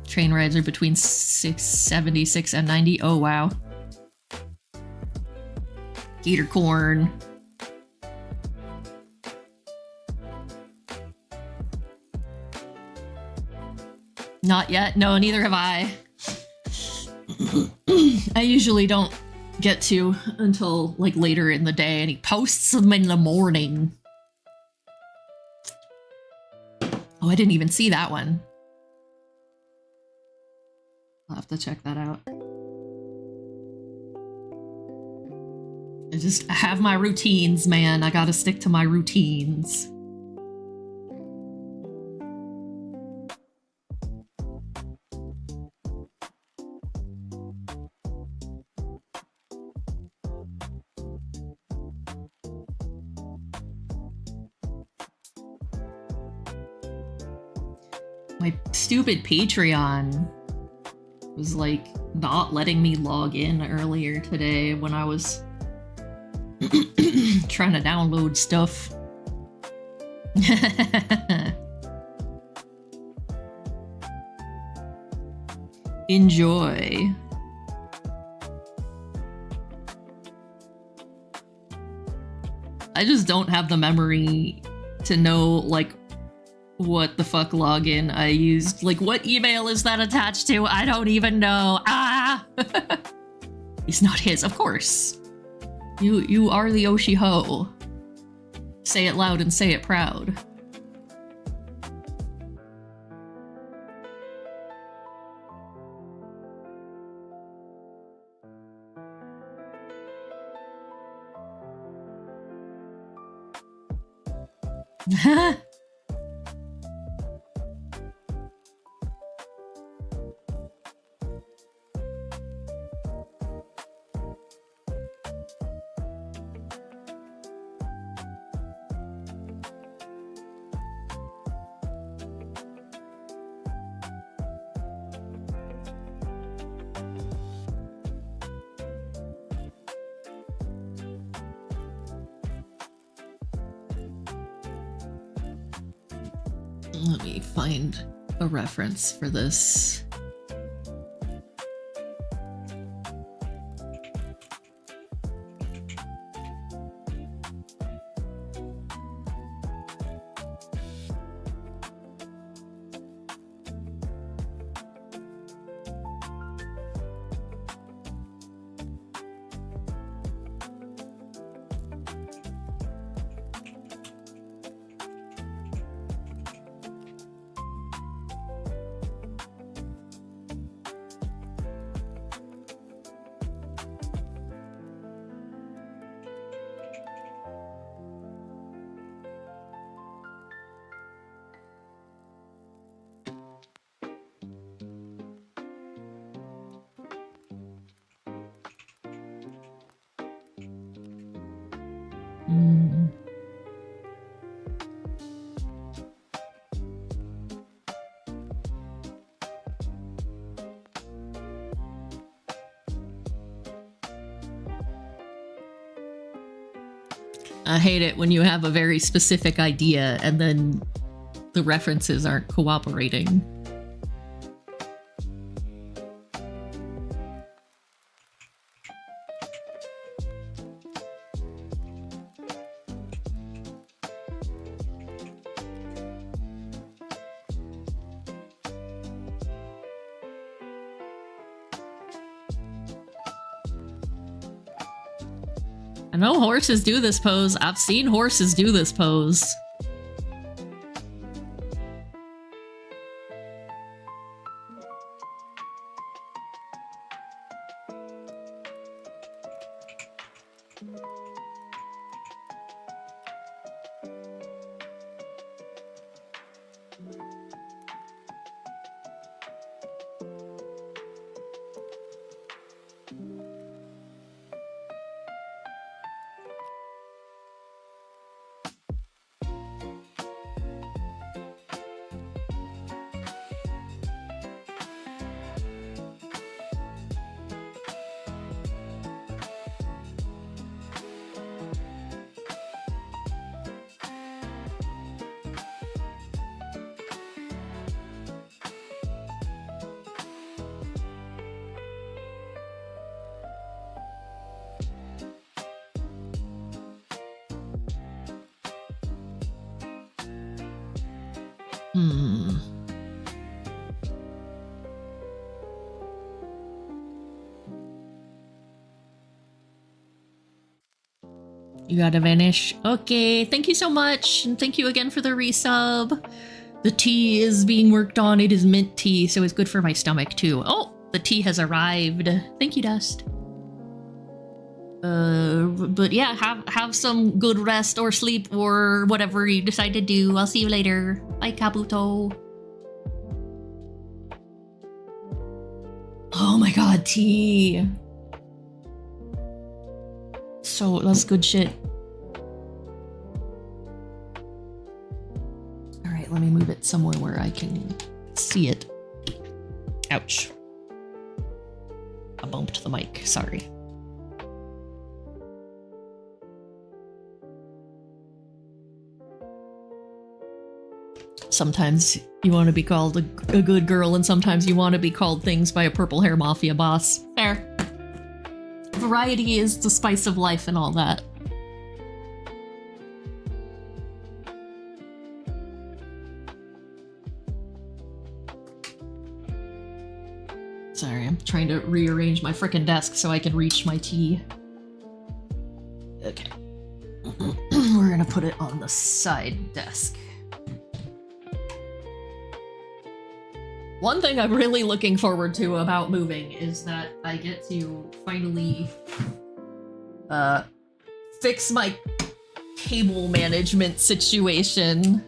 Train rides are between 76 and 90. Oh wow. Junicorn. Not yet. No, neither have I. I usually don't get to until like later in the day, and he posts them in the morning. Oh, I didn't even see that one. I'll have to check that out. I just have my routines, man. I gotta stick to my routines. My stupid Patreon was like not letting me log in earlier today when I was trying to download stuff. Enjoy. I just don't have the memory to know like what the fuck login I used. Like, what email is that attached to? I don't even know. Ah! It's not his, of course. You are the Oshi-ho. Say it loud and say it proud. Let me find a reference for this. I hate it when you have a very specific idea and then the references aren't cooperating. I know horses do this pose. I've seen horses do this pose. Hmm. You gotta vanish. Okay, thank you so much, and thank you again for the resub. The tea is being worked on. It is mint tea, so it's good for my stomach too. Oh, the tea has arrived. Thank you, Dust. But yeah, have some good rest or sleep or whatever you decide to do. I'll see you later. Bye, Kabuto. Oh my god, tea. So that's good shit. All right, let me move it somewhere where I can see it. Ouch. I bumped the mic, sorry. Sometimes you want to be called a good girl, and sometimes you want to be called things by a purple hair mafia boss. Fair. Variety is the spice of life and all that. Sorry, I'm trying to rearrange my frickin' desk so I can reach my tea. Okay. We're gonna put it on the side desk. One thing I'm really looking forward to about moving is that I get to finally fix my cable management situation.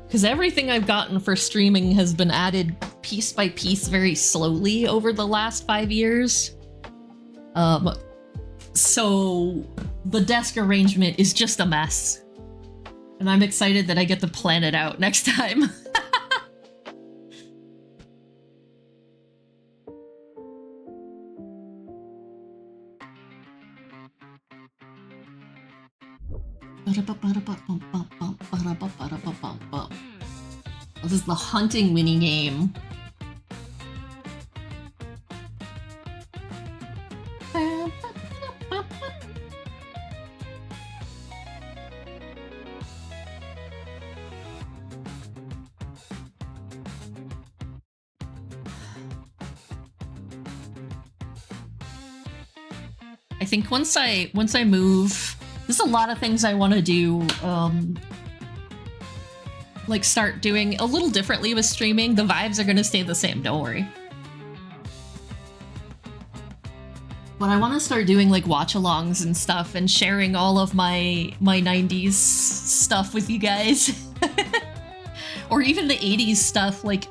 Because everything I've gotten for streaming has been added piece by piece very slowly over the last 5 years. So the desk arrangement is just a mess. And I'm excited that I get to plan it out next time. This is the hunting minigame. I think once I move, there's a lot of things I want to do, like start doing a little differently with streaming. The vibes are gonna stay the same, don't worry. But I want to start doing like watch-alongs and stuff and sharing all of my 90s stuff with you guys. Or even the 80s stuff, like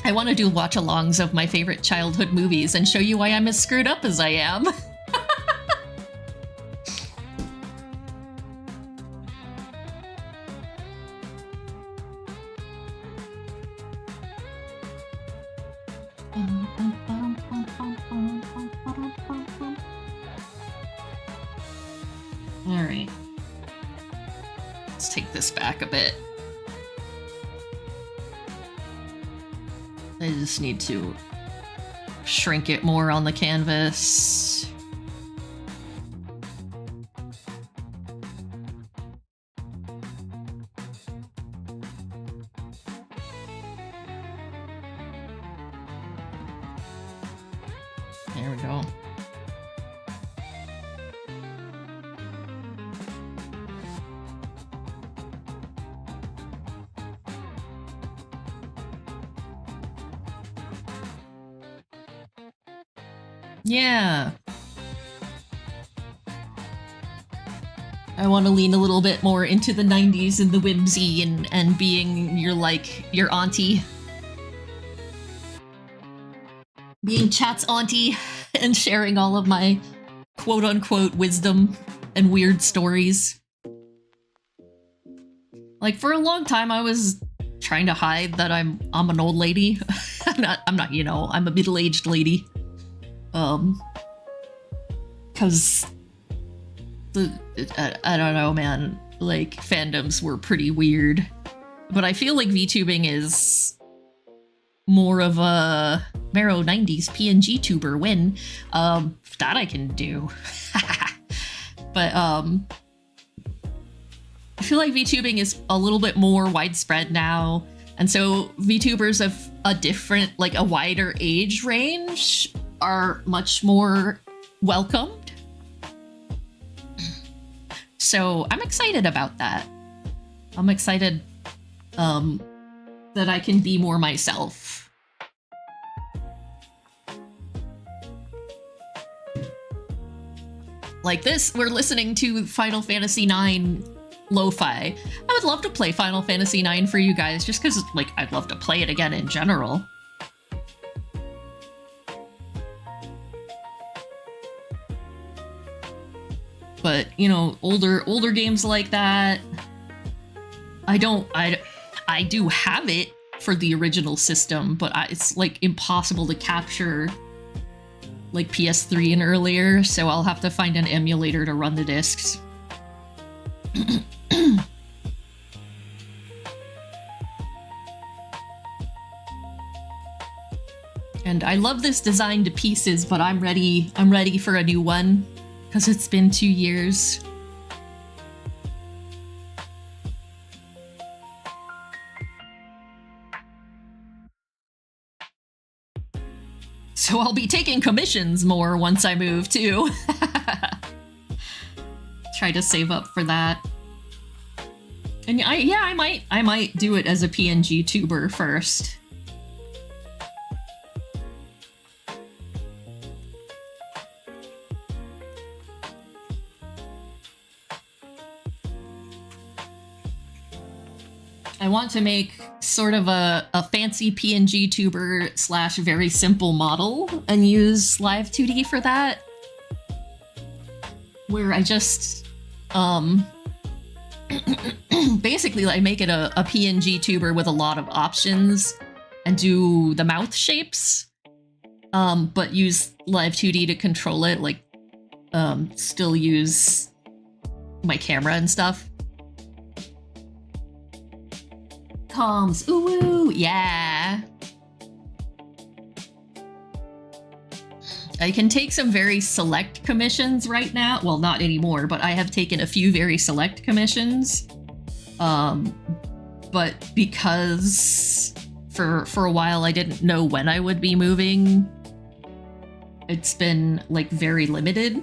I want to do watch-alongs of my favorite childhood movies and show you why I'm as screwed up as I am. Alright. Let's take this back a bit. I just need to shrink it more on the canvas. There we go. Yeah. I want to lean a little bit more into the 90s and the whimsy and being your auntie. Being chat's auntie and sharing all of my quote-unquote wisdom and weird stories. Like, for a long time I was trying to hide that I'm an old lady. I'm not, you know, I'm a middle-aged lady. Cause I don't know, man, like, fandoms were pretty weird. But I feel like VTubing is more of a Marrow 90s PNG tuber when, that I can do. But, I feel like VTubing is a little bit more widespread now, and so VTubers of a different, like a wider age range are much more welcomed. So I'm excited about that. I'm excited that I can be more myself. Like this, we're listening to Final Fantasy IX lo-fi. I would love to play Final Fantasy IX for you guys, just because, like, I'd love to play it again in general. But, you know, older games like that, I do have it for the original system, but it's like impossible to capture like PS3 and earlier, so I'll have to find an emulator to run the discs. And I love this design to pieces, but I'm ready for a new one because it's been 2 years. So I'll be taking commissions more once I move too. Try to save up for that. And I might do it as a PNG tuber first. I want to make sort of a fancy PNG tuber / very simple model and use Live 2D for that. Where I just, basically I make it a PNG tuber with a lot of options and do the mouth shapes, but use Live 2D to control it, like, still use my camera and stuff. Comms, ooh, yeah. I can take some very select commissions right now. Well, not anymore, but I have taken a few very select commissions. But because for a while I didn't know when I would be moving, it's been like very limited.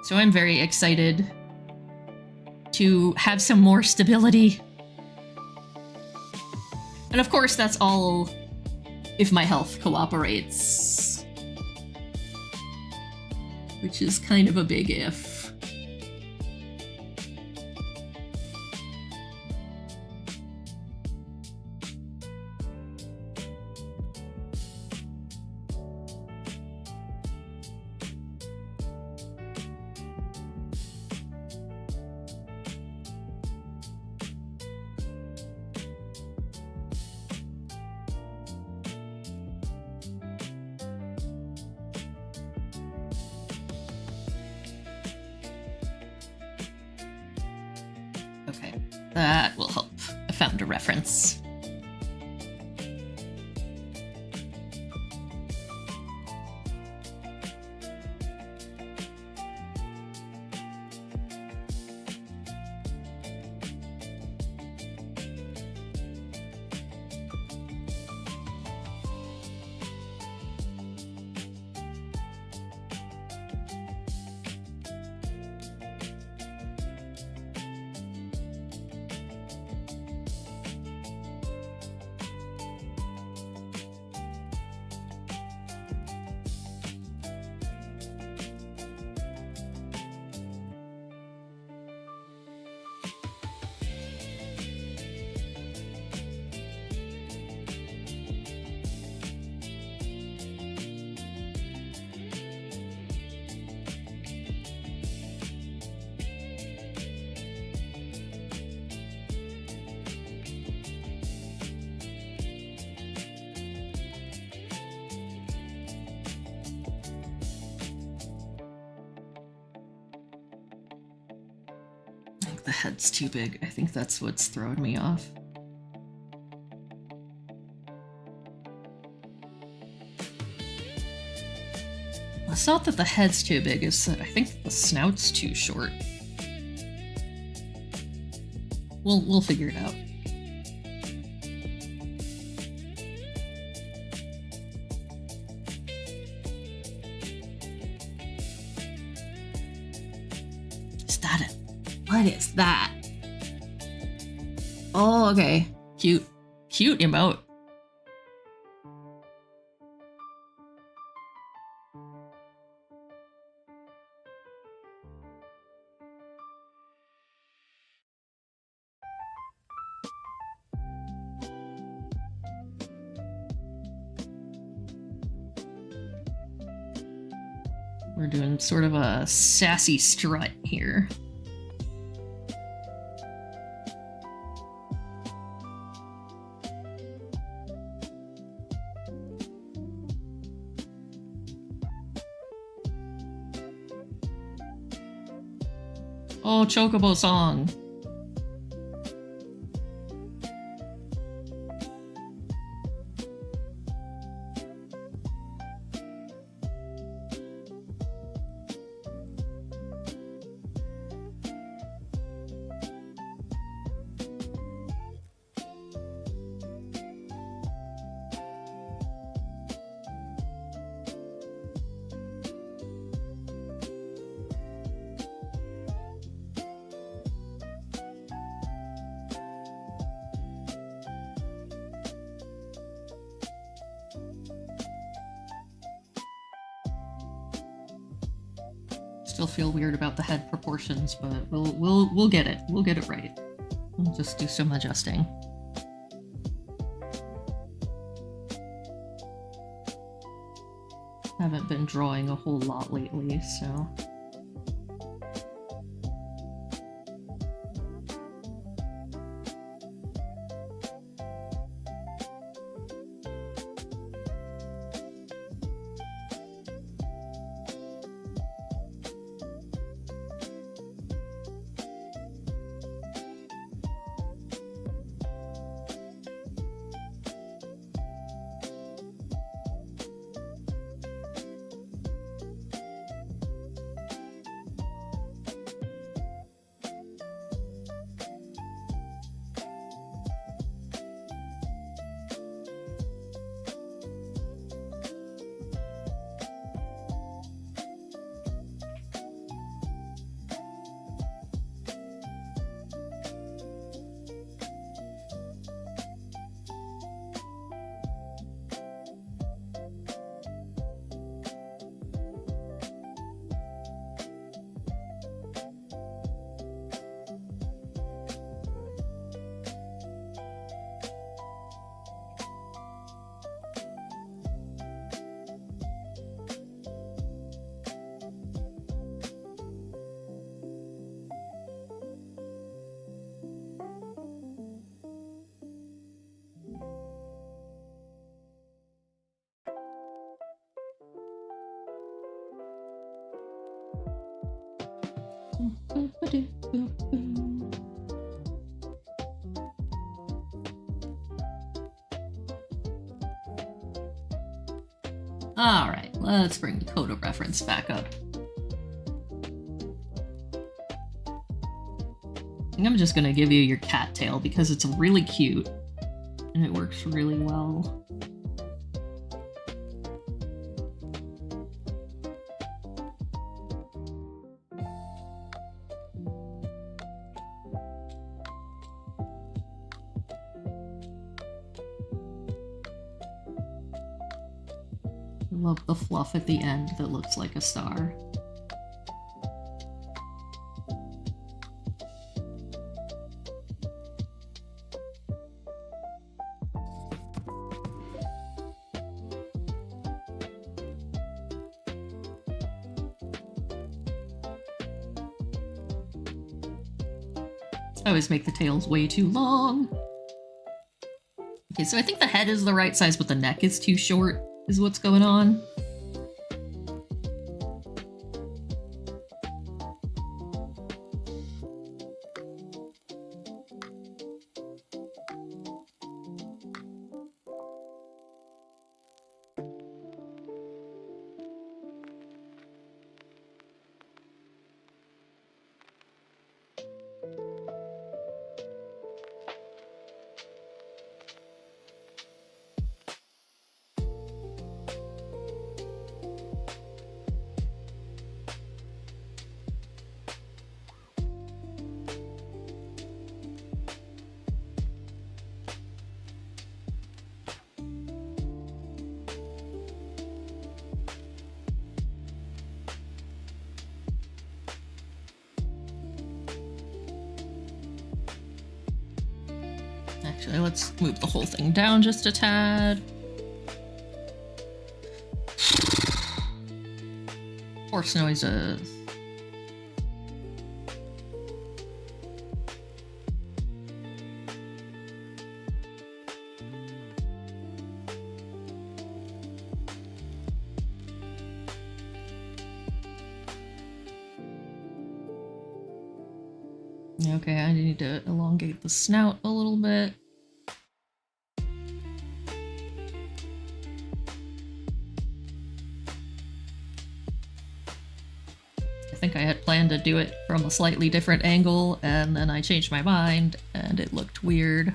So I'm very excited to have some more stability. And of course, that's all if my health cooperates. Which is kind of a big if. Okay, that will help. I found a reference. The head's too big. I think that's what's throwing me off. It's not that the head's too big, it's that I think the snout's too short. We'll figure it out. Is that it? What is that? Oh, okay. Cute. Cute emote. We're doing sort of a sassy strut here. Oh, Chocobo song. Still feel weird about the head proportions, but we'll get it. We'll get it right. We'll just do some adjusting. Haven't been drawing a whole lot lately, so. Alright, let's bring the Coda reference back up. I think I'm just gonna give you your cattail because it's really cute and it works really well. I love the fluff at the end that looks like a star. I always make the tails way too long. Okay, so I think the head is the right size, but the neck is too short, is what's going on. let's move the whole thing down just a tad. Horse noises. Okay, I need to elongate the snout a little bit. I think I had planned to do it from a slightly different angle, and then I changed my mind, and it looked weird.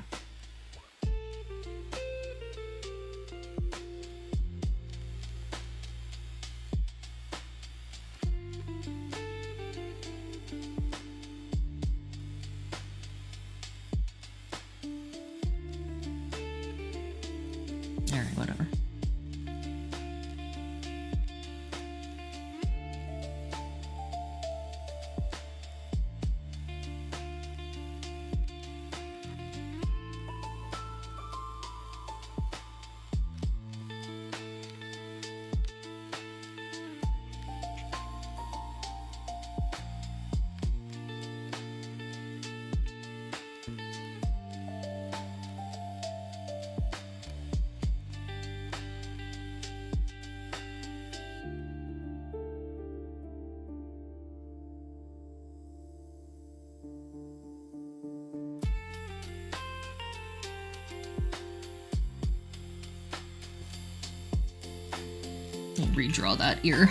Alright, whatever. I'll redraw that ear.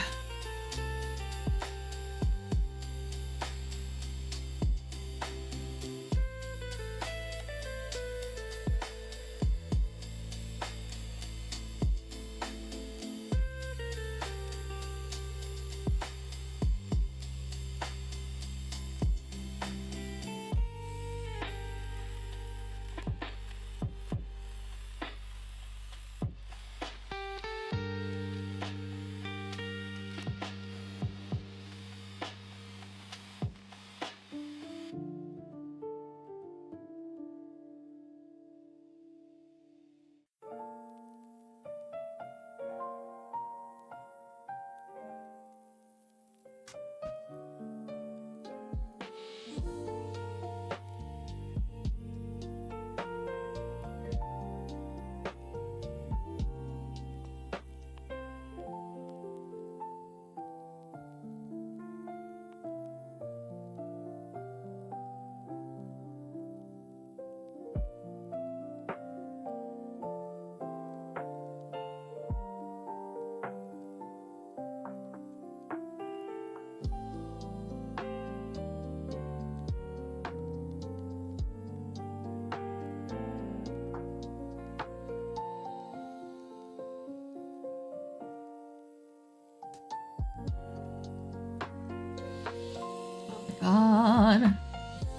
God.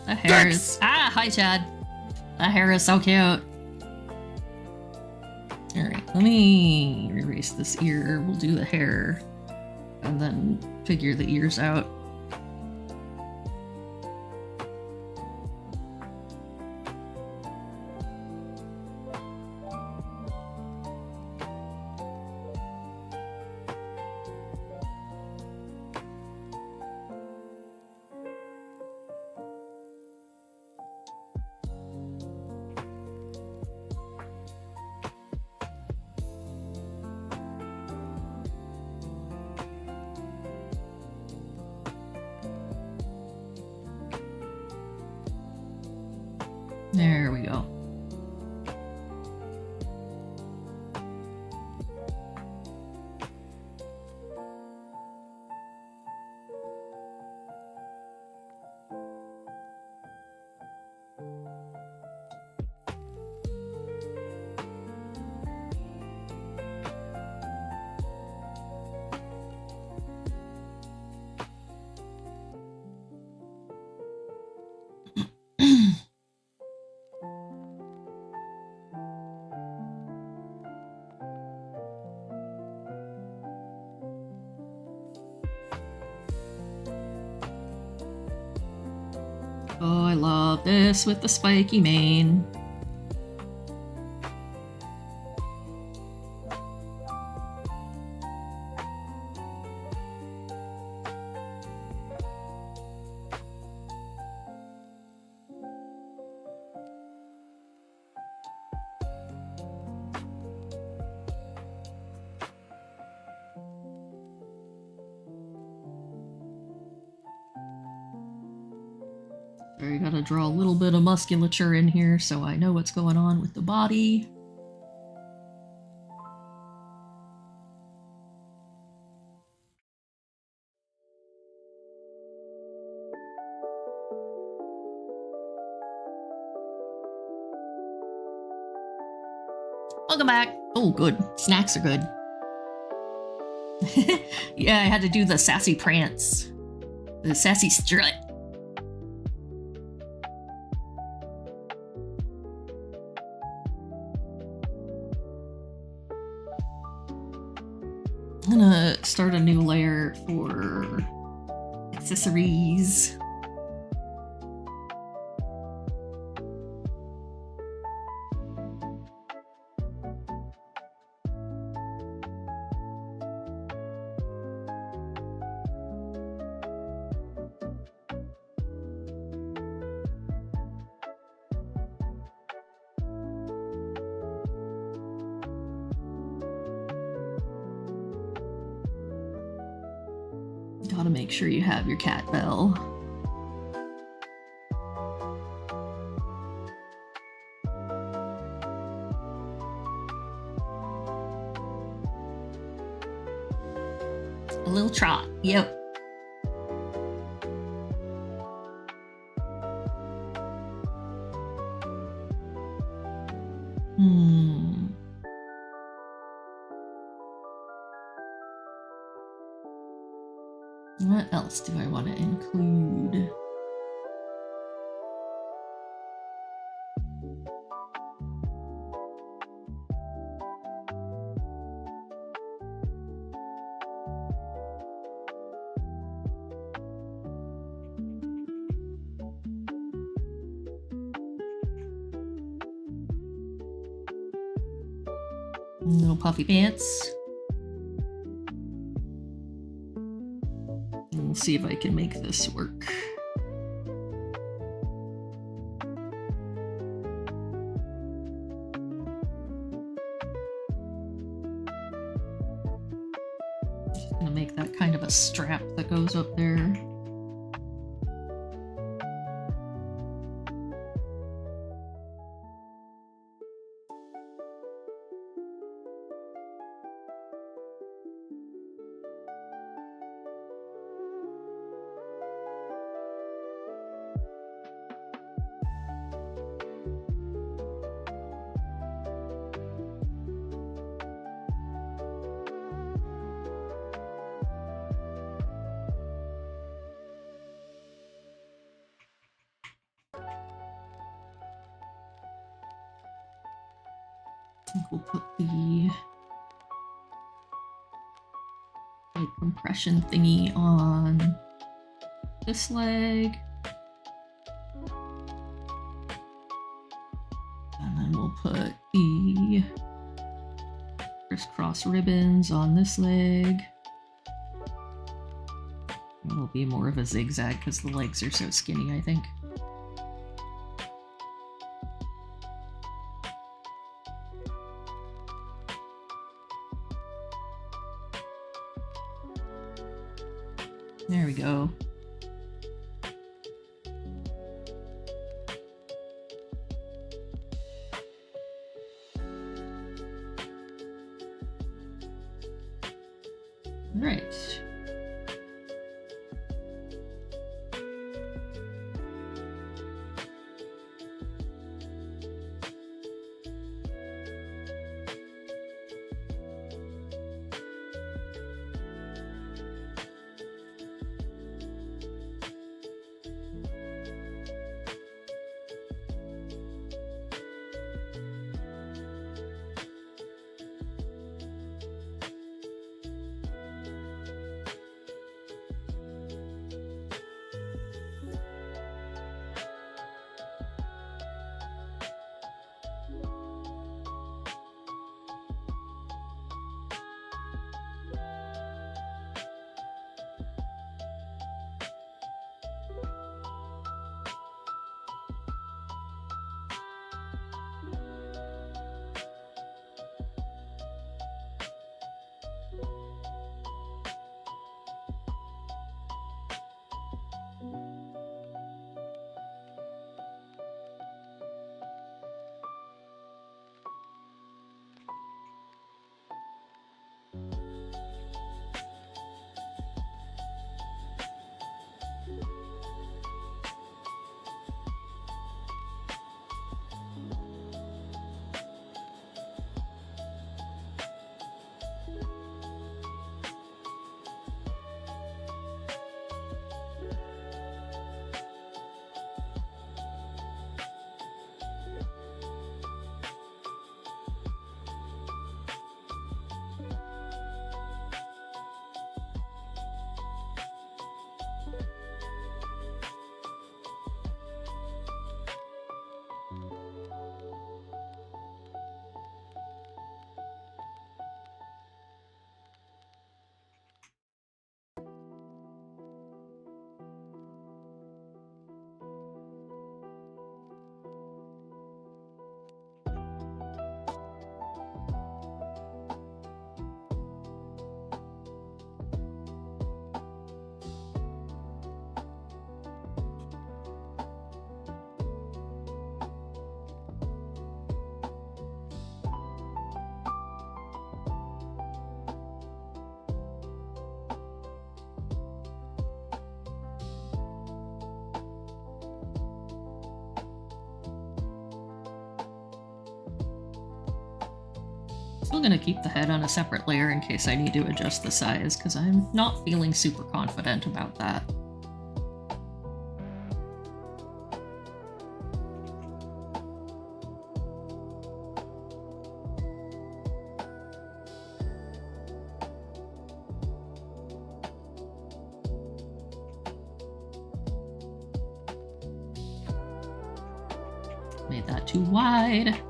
The hair is... Ah, hi, Chad. That hair is so cute. Alright, let me erase this ear. We'll do the hair. And then figure the ears out. There we go. Oh, I love this with the spiky mane. you gotta draw a little bit of musculature in here so I know what's going on with the body. Welcome back. Oh, good. Snacks are good. Yeah, I had to do the sassy prance. The sassy strut. I'm gonna start a new layer for accessories. Gotta make sure you have your cat bell. A little trot, yep. What else do I want to include? Little puffy pants. And we'll see if I can make this work. Just gonna make that kind of a strap that goes up there. I think we'll put the compression thingy on this leg. And then we'll put the crisscross ribbons on this leg. It'll be more of a zigzag because the legs are so skinny, I think. There we go. All right. Still gonna keep the head on a separate layer in case I need to adjust the size, because I'm not feeling super confident about that. Made that too wide.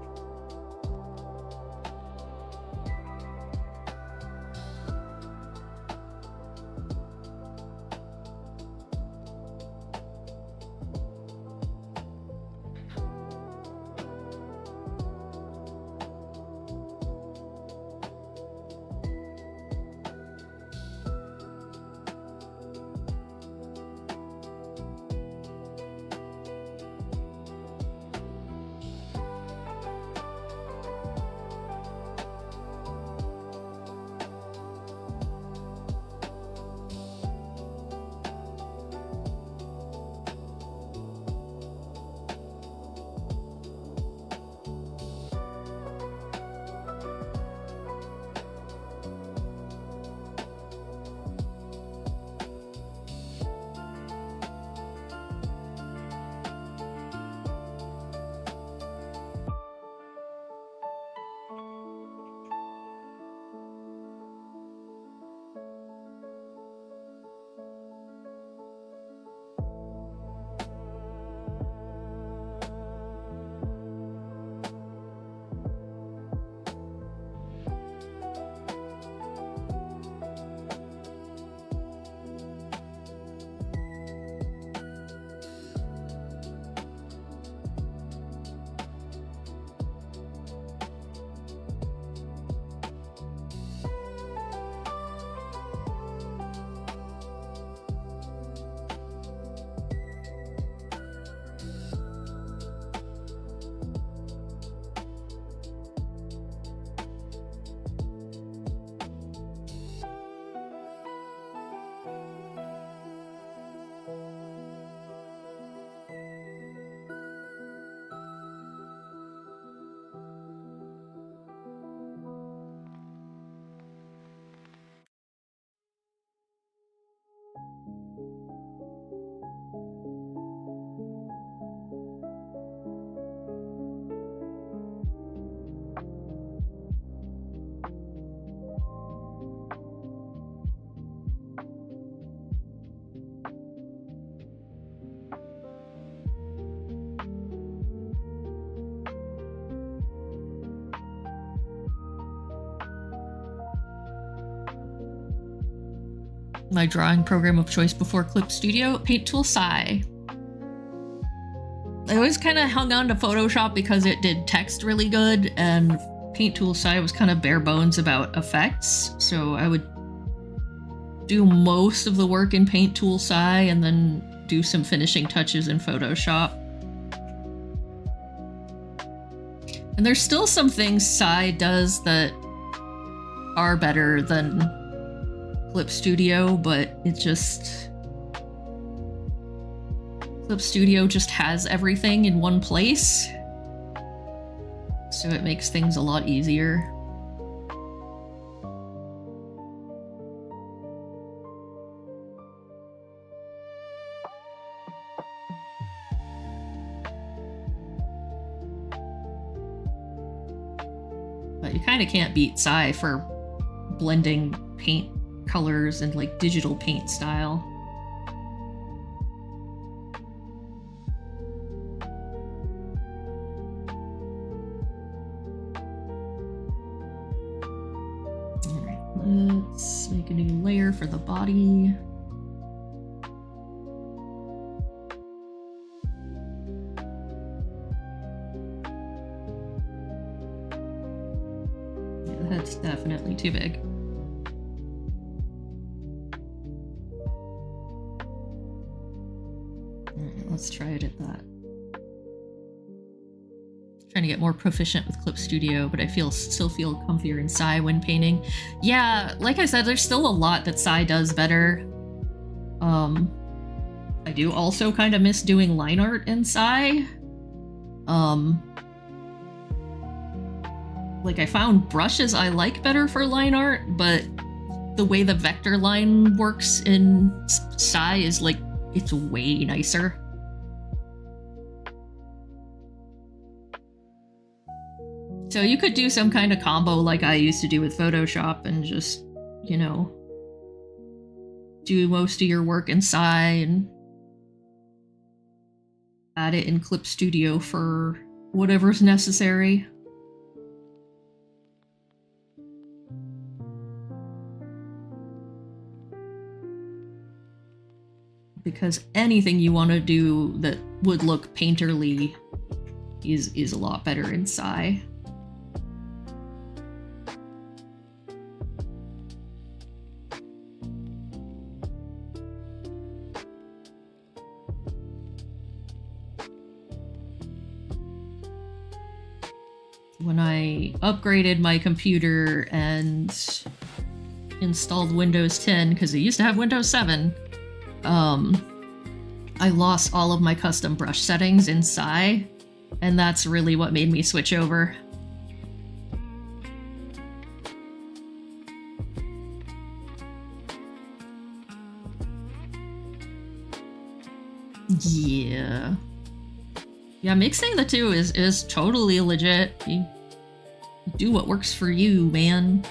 My drawing program of choice before Clip Studio, Paint Tool Sai. I always kind of hung on to Photoshop because it did text really good, and Paint Tool Sai was kind of bare bones about effects, so I would do most of the work in Paint Tool Sai and then do some finishing touches in Photoshop. And there's still some things Sai does that are better than Clip Studio, but it just... Clip Studio just has everything in one place, so it makes things a lot easier. But you kind of can't beat Sai for blending paint colors and like digital paint style. Alright, let's make a new layer for the body. Yeah, that's definitely too big. Let's try it at that. Trying to get more proficient with Clip Studio, but I still feel comfier in Sai when painting. Yeah, like I said, there's still a lot that Sai does better. I do also kind of miss doing line art in Sai. Like, I found brushes I like better for line art, but the way the vector line works in Psy is like, it's way nicer. So you could do some kind of combo like I used to do with Photoshop and just, you know, do most of your work in Psy and add it in Clip Studio for whatever's necessary. Because anything you want to do that would look painterly is a lot better in Psy. When I upgraded my computer and installed Windows 10, because it used to have Windows 7, I lost all of my custom brush settings in Psy, and that's really what made me switch over. Yeah. Yeah, mixing the two is totally legit. You do what works for you, man.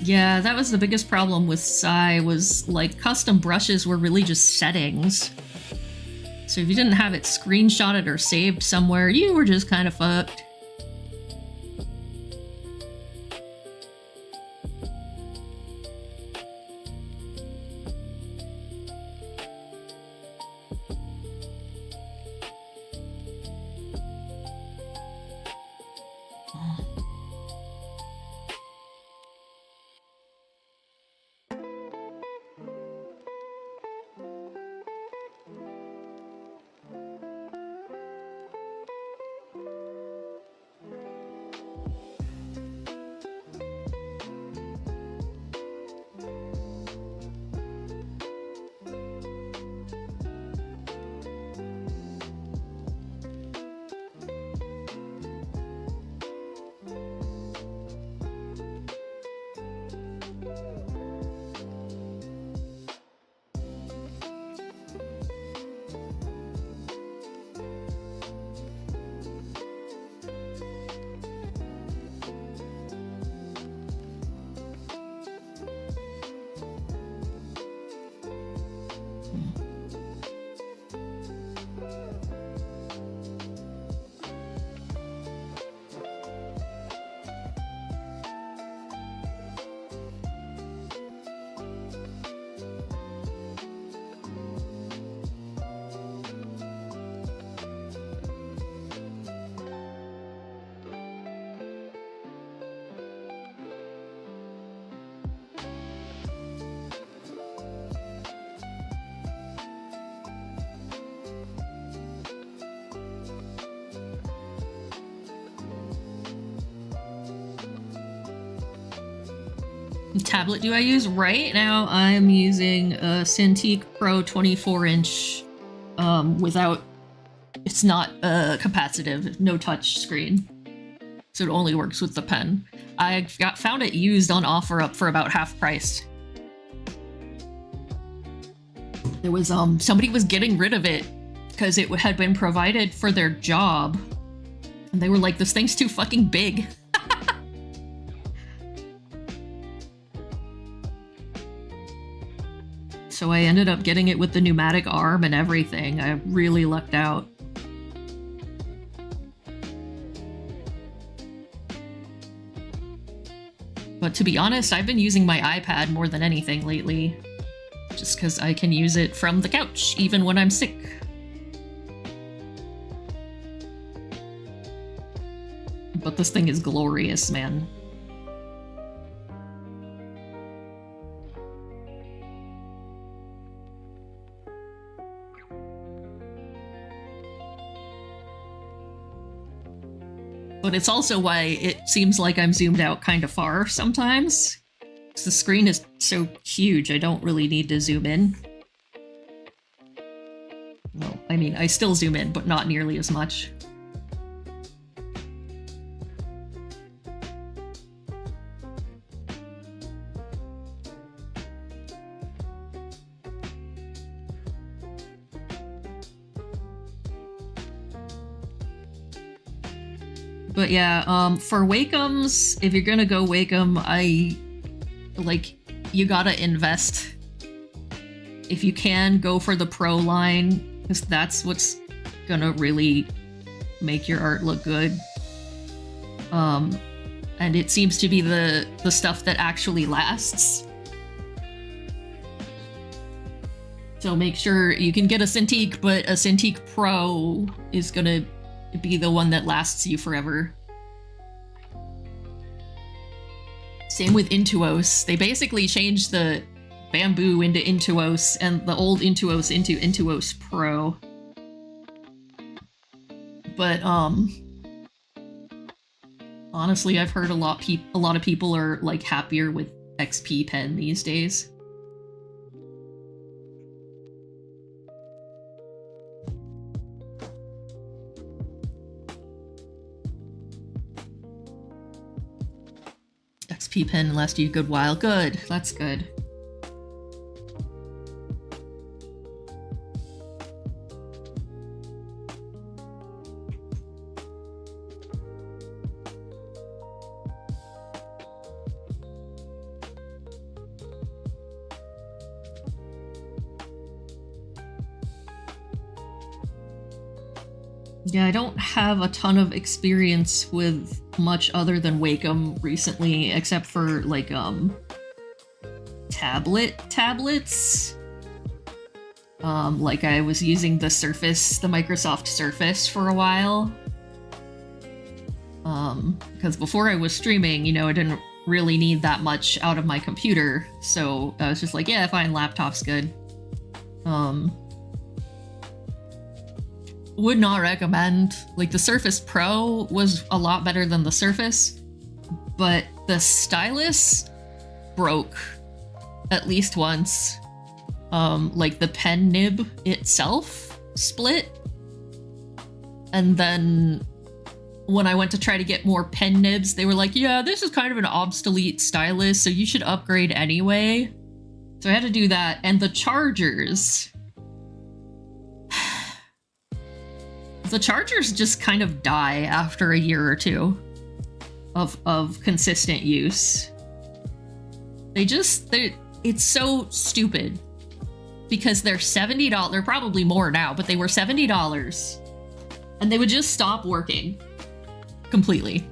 Yeah, that was the biggest problem with Psy, was like custom brushes were really just settings. So if you didn't have it screenshotted or saved somewhere, you were just kind of fucked. tablet do I use? Right now I'm using a Cintiq Pro 24-inch without, it's not capacitive, no touch screen. So it only works with the pen. I found it used on OfferUp for about half price. There was somebody was getting rid of it because it had been provided for their job. And they were like, this thing's too fucking big. So I ended up getting it with the pneumatic arm and everything. I really lucked out. But to be honest, I've been using my iPad more than anything lately. Just because I can use it from the couch, even when I'm sick. But this thing is glorious, man. But it's also why it seems like I'm zoomed out kind of far sometimes. Because the screen is so huge, I don't really need to zoom in. Well, I mean, I still zoom in, but not nearly as much. But yeah, for Wakems, if you're gonna go Wakem, you gotta invest. If you can, go for the Pro line, because that's what's gonna really make your art look good. And it seems to be the stuff that actually lasts. So make sure you can get a Cintiq, but a Cintiq Pro is gonna be the one that lasts you forever. Same with Intuos. They basically changed the Bamboo into Intuos and the old Intuos into Intuos Pro. But honestly, I've heard a lot of people are like happier with XP Pen these days. XP Pen lasts you a good while. Good, that's good. Yeah, I don't have a ton of experience with much other than Wakem recently, except for like tablets. Like I was using the Surface, the Microsoft Surface for a while. Because before I was streaming, you know, I didn't really need that much out of my computer, so I was just like, yeah, fine, laptop's good. Would not recommend. Like, the Surface Pro was a lot better than the Surface, but the stylus broke at least once. Like, the pen nib itself split, and then when I went to try to get more pen nibs, they were like, yeah, this is kind of an obsolete stylus, so you should upgrade anyway. So I had to do that, and the chargers... The chargers just kind of die after a year or two of consistent use. It's so stupid because they're $70. They're probably more now, but they were $70 and they would just stop working completely.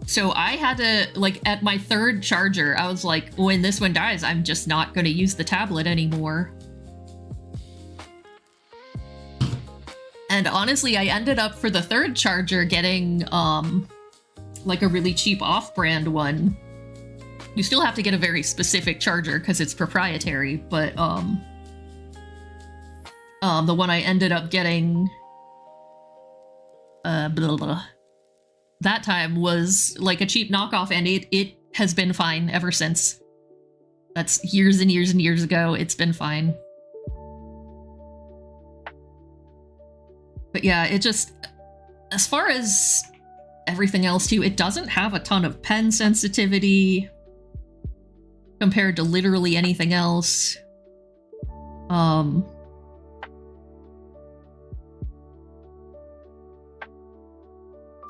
So I had to, like, at my third charger, I was like, when this one dies, I'm just not going to use the tablet anymore. And honestly, I ended up for the third charger getting like a really cheap off-brand one. You still have to get a very specific charger because it's proprietary, but the one I ended up getting that time was like a cheap knockoff, and it has been fine ever since. That's years and years and years ago. It's been fine. But yeah, it just, as far as everything else too, it doesn't have a ton of pen sensitivity compared to literally anything else.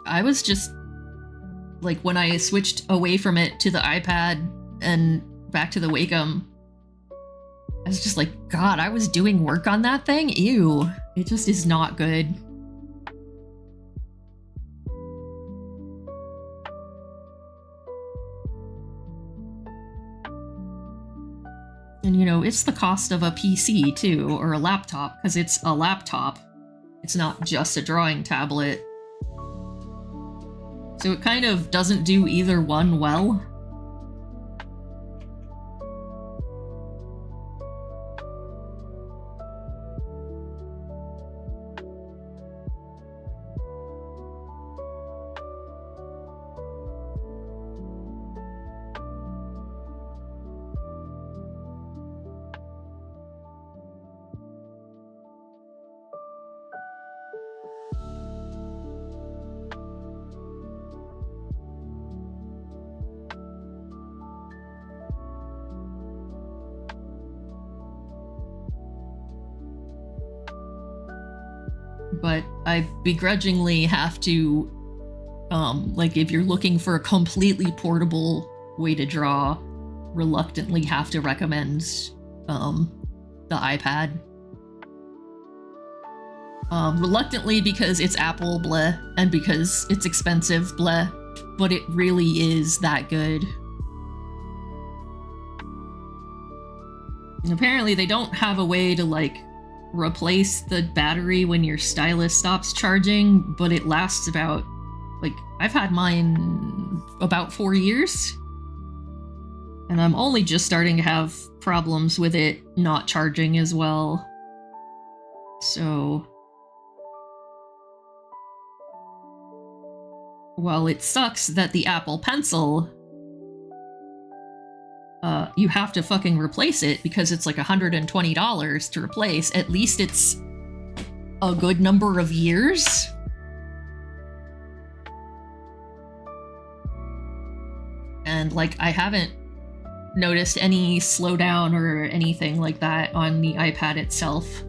I was just like, when I switched away from it to the iPad and back to the Wacom, I was just like, God, I was doing work on that thing? Ew. It just is not good. And you know, it's the cost of a PC too, or a laptop, because it's a laptop. It's not just a drawing tablet. So it kind of doesn't do either one well. But I begrudgingly have to, like, if you're looking for a completely portable way to draw, reluctantly have to recommend the iPad. Reluctantly because it's Apple, bleh, and because it's expensive, bleh, but it really is that good. And apparently they don't have a way to, like, replace the battery when your stylus stops charging, but it lasts about, like, I've had mine about 4 years, and I'm only just starting to have problems with it not charging as well. So while it sucks that the Apple Pencil, you have to fucking replace it because it's like $120 to replace. At least it's a good number of years. And like, I haven't noticed any slowdown or anything like that on the iPad itself.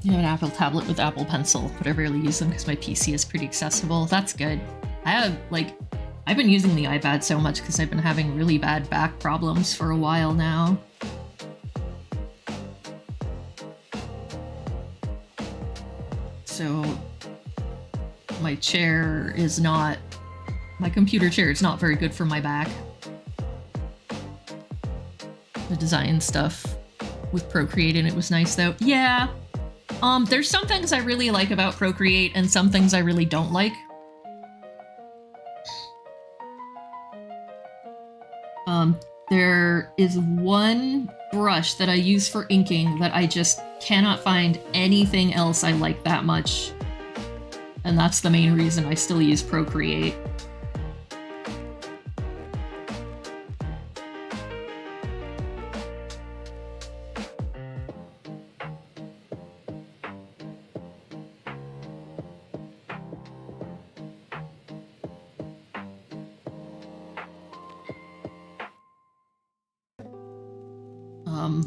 You have an Apple tablet with Apple Pencil, but I rarely use them because my PC is pretty accessible. That's good. I've been using the iPad so much because I've been having really bad back problems for a while now. So my chair is not, my computer chair is not very good for my back. The design stuff with Procreate and it was nice though. Yeah. There's some things I really like about Procreate and some things I really don't like. There is one brush that I use for inking that I just cannot find anything else I like that much. And that's the main reason I still use Procreate.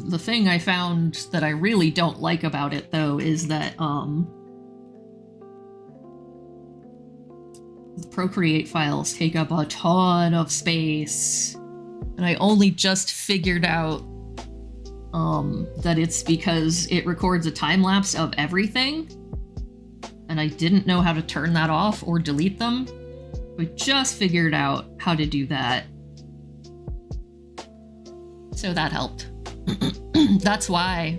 The thing I found that I really don't like about it, though, is that, the Procreate files take up a ton of space. And I only just figured out, that it's because it records a time lapse of everything. And I didn't know how to turn that off or delete them. I just figured out how to do that. So that helped. That's why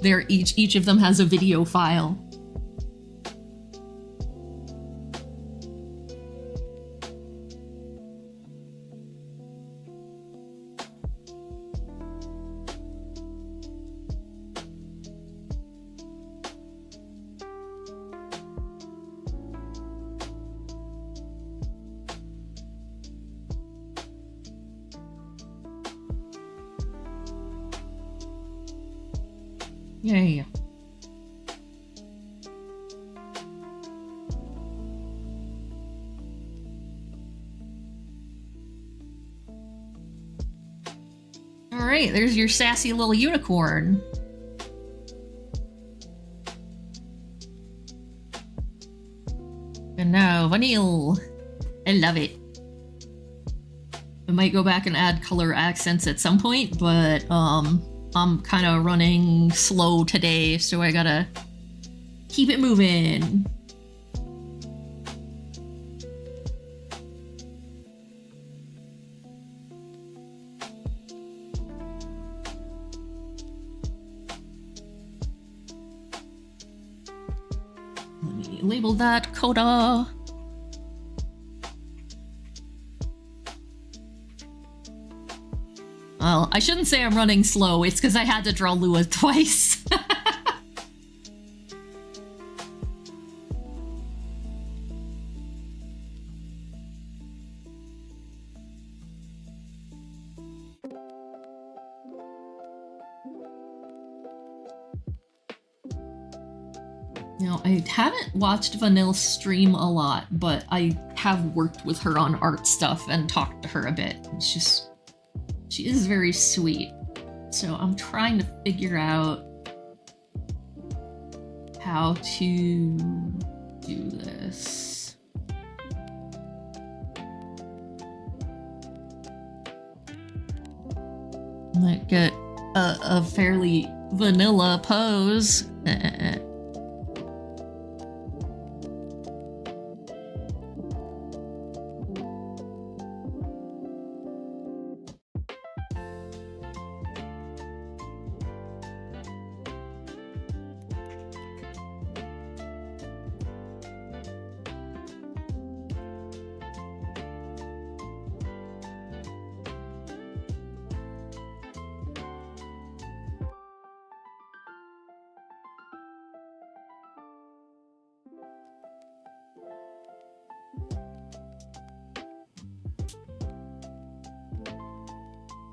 they're each of them has a video file. Yay. Alright, there's your sassy little unicorn. And now, vanille. I love it. I might go back and add color accents at some point, but, I'm kind of running slow today, so I gotta keep it moving. Let me label that Coda. Well, I shouldn't say I'm running slow. It's because I had to draw Lua twice. Now, I haven't watched Vanille stream a lot, but I have worked with her on art stuff and talked to her a bit. She is very sweet. So I'm trying to figure out how to do this. Might get a fairly vanilla pose.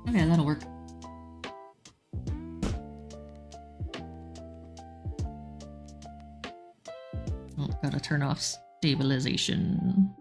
Okay, that'll work. Oh, gotta turn off stabilization.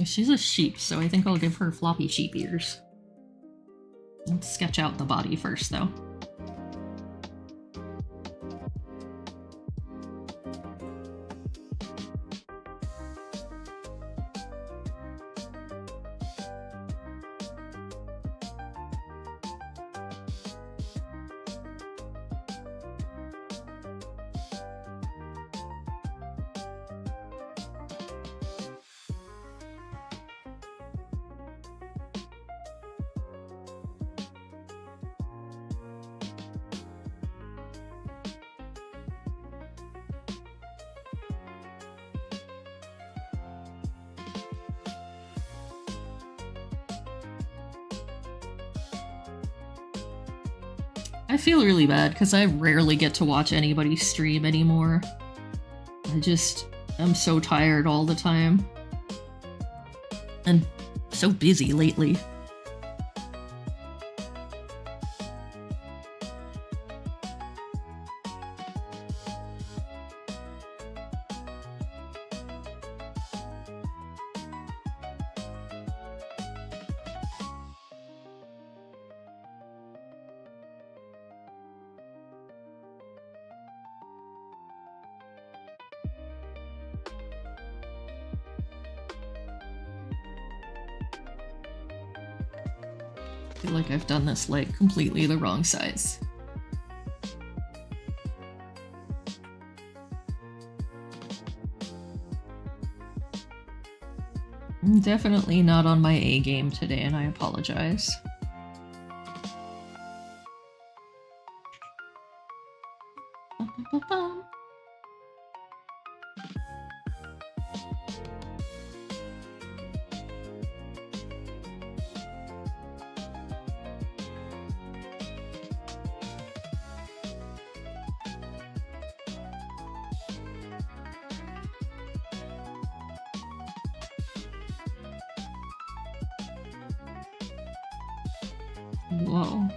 She's a sheep, so I think I'll give her floppy sheep ears. Let's sketch out the body first, though. I feel really bad because I rarely get to watch anybody stream anymore. I'm so tired all the time. And so busy lately. I feel like I've done this like completely the wrong size. I'm definitely not on my A game today, and I apologize. Whoa.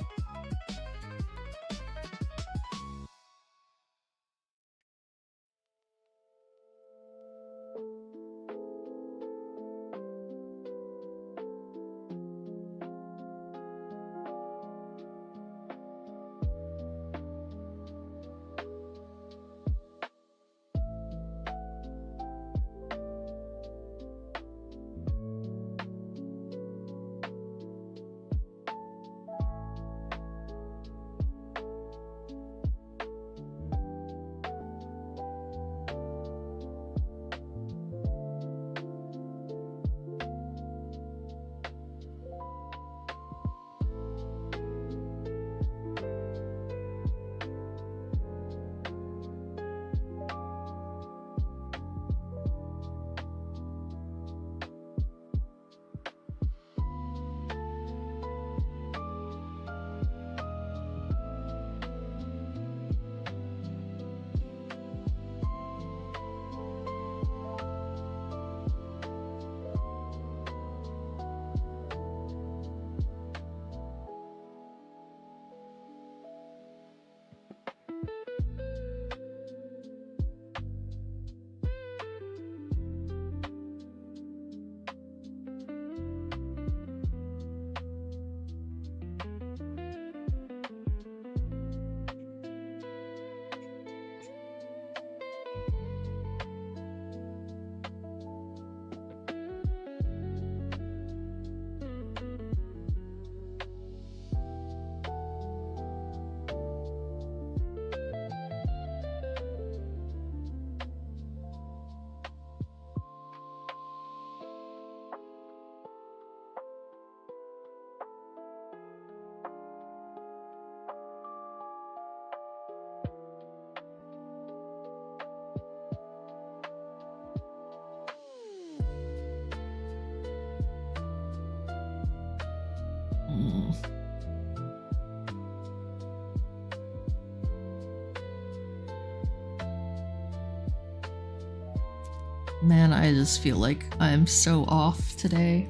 Man, I just feel like I'm so off today.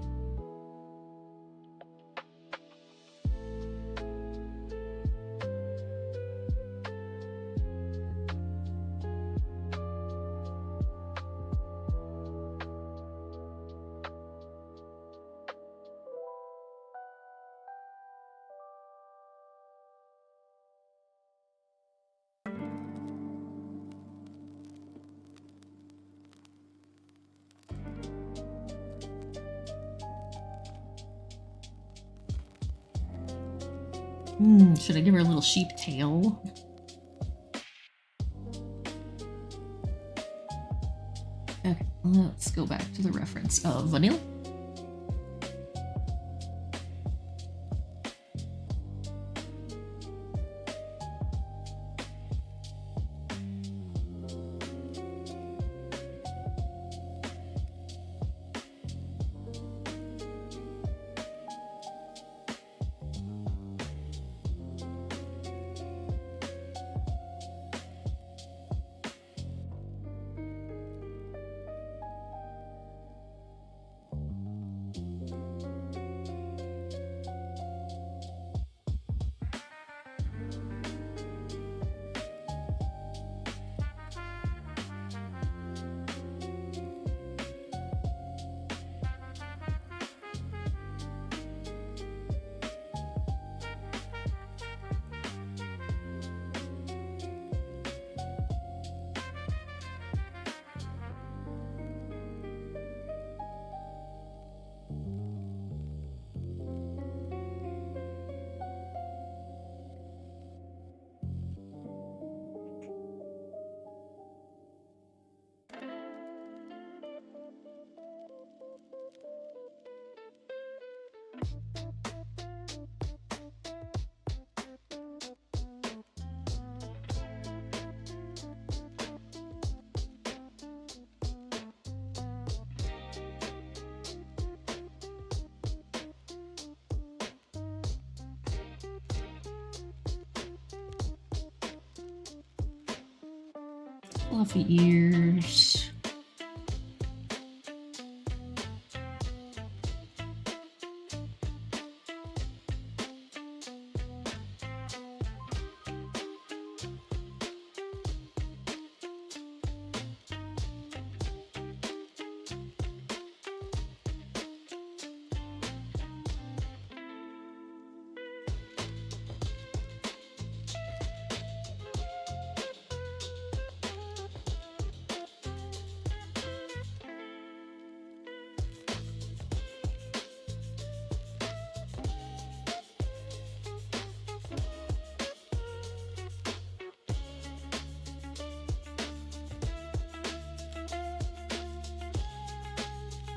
Should I give her a little sheep tail? Okay, let's go back to the reference of vanilla. Fluffy ears.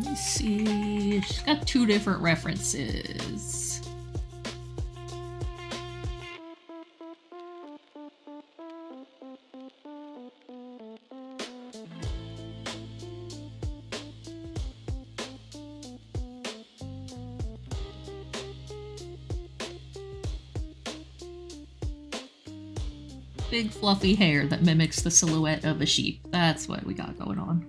Let's see. She's got two different references. Big fluffy hair that mimics the silhouette of a sheep. That's what we got going on.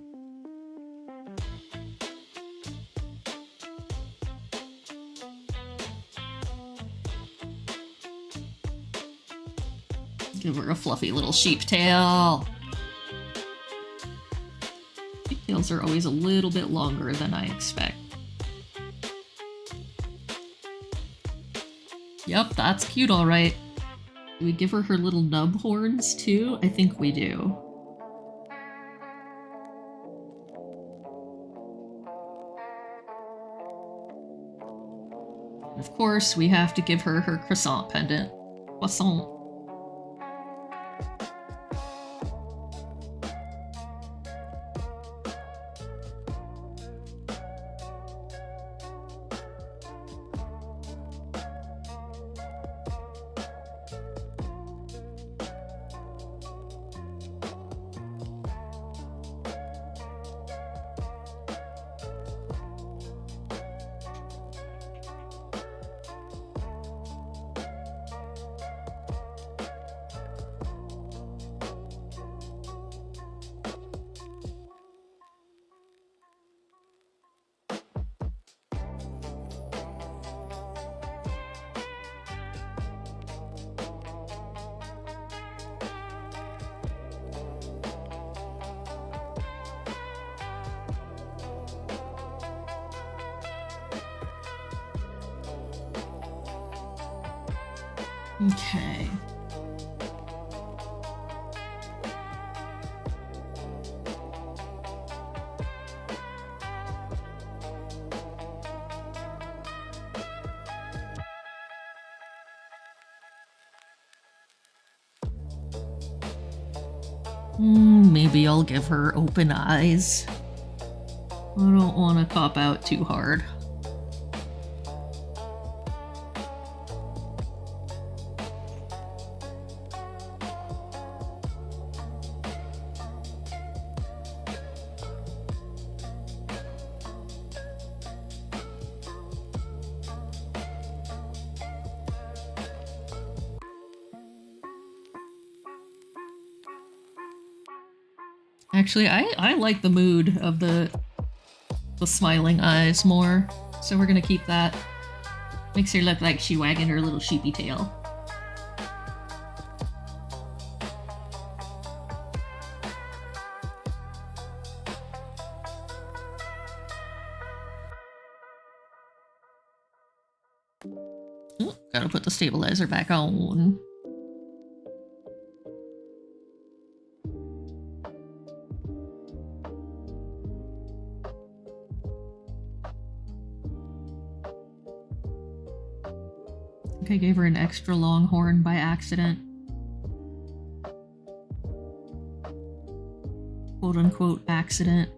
Give her a fluffy little sheep tail. Sheep tails are always a little bit longer than I expect. Yep, that's cute, all right. Do we give her her little nub horns too? I think we do. And of course, we have to give her her croissant pendant. Croissant. Okay. Maybe I'll give her open eyes. I don't want to cop out too hard. Actually, I like the mood of the smiling eyes more, so we're gonna keep that. Makes her look like she wagging her little sheepy tail. Ooh, gotta put the stabilizer back on. I gave her an extra long horn by accident. Quote unquote accident.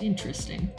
Interesting.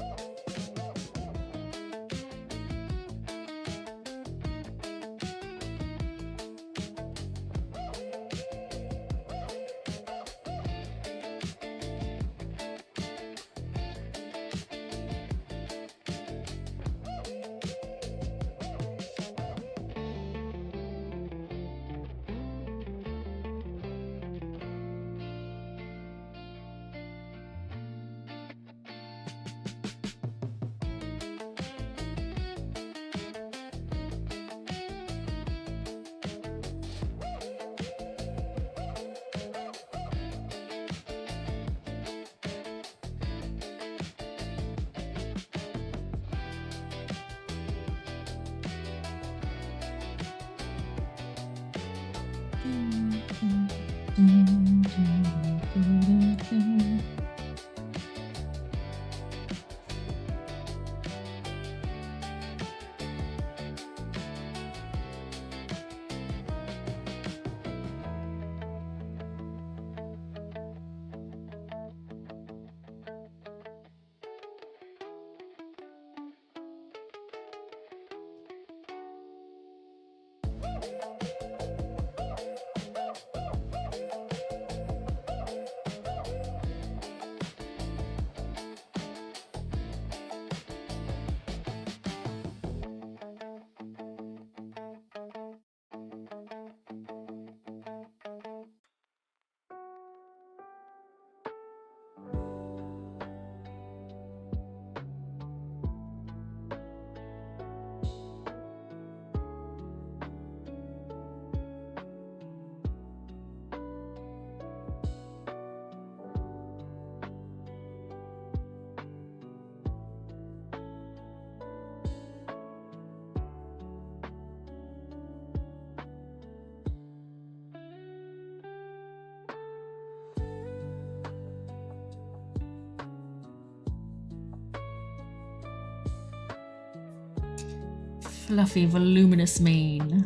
Fluffy, voluminous mane.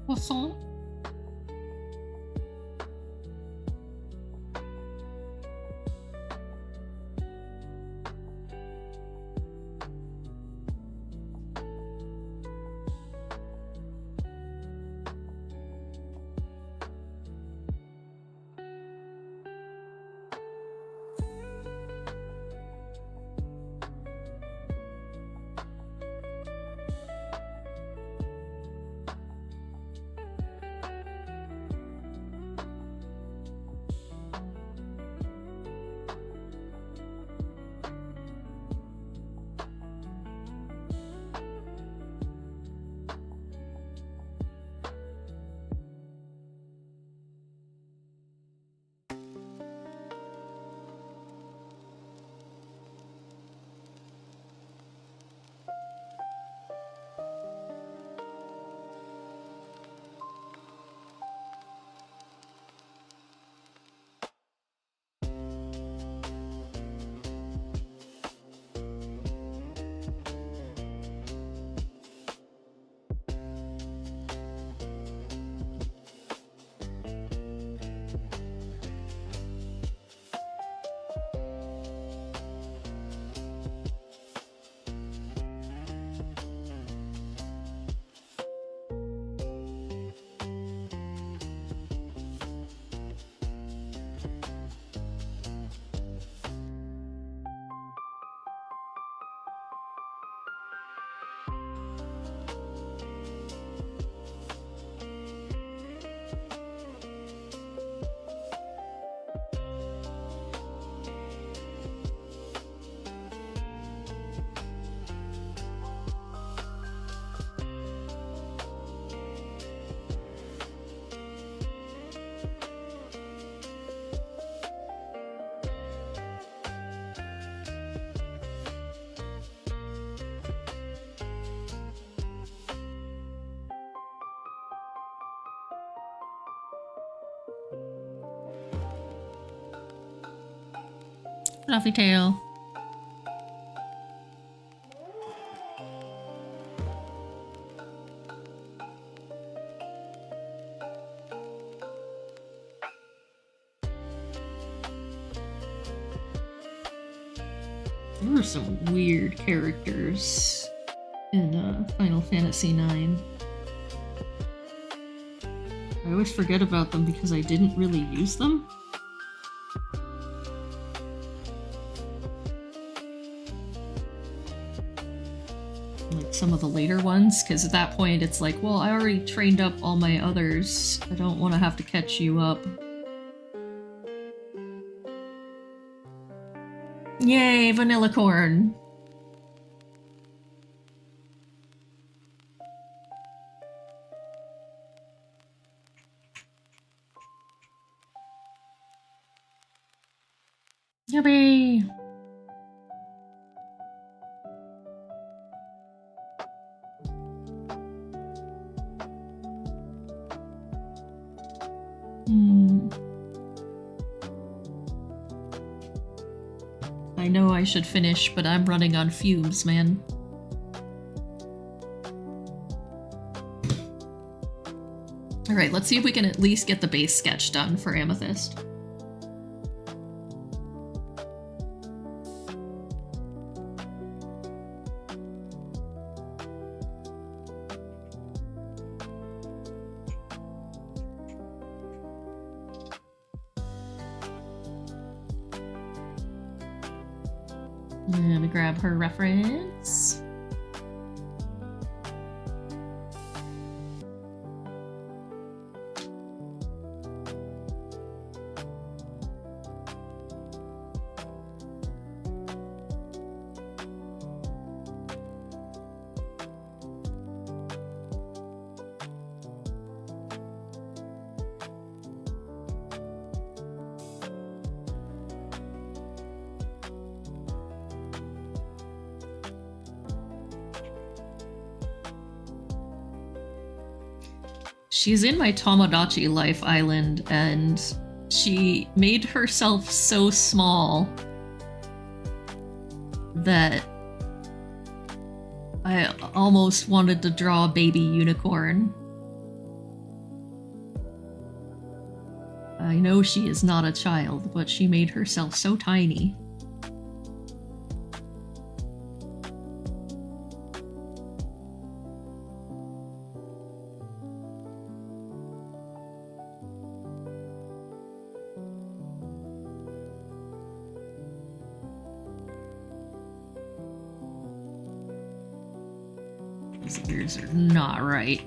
Poisson. Fluffy tail. There were some weird characters in Final Fantasy IX. I always forget about them because I didn't really use them. Like some of the later ones, because at that point it's like, well, I already trained up all my others. I don't want to have to catch you up. Yay, vanilla corn! Yippee! I know I should finish, but I'm running on fumes, man. Alright, let's see if we can at least get the base sketch done for Amethyst. Let me grab her reference. She's in my Tomodachi Life Island, and she made herself so small that I almost wanted to draw a baby unicorn. I know she is not a child, but she made herself so tiny. These ears are not right.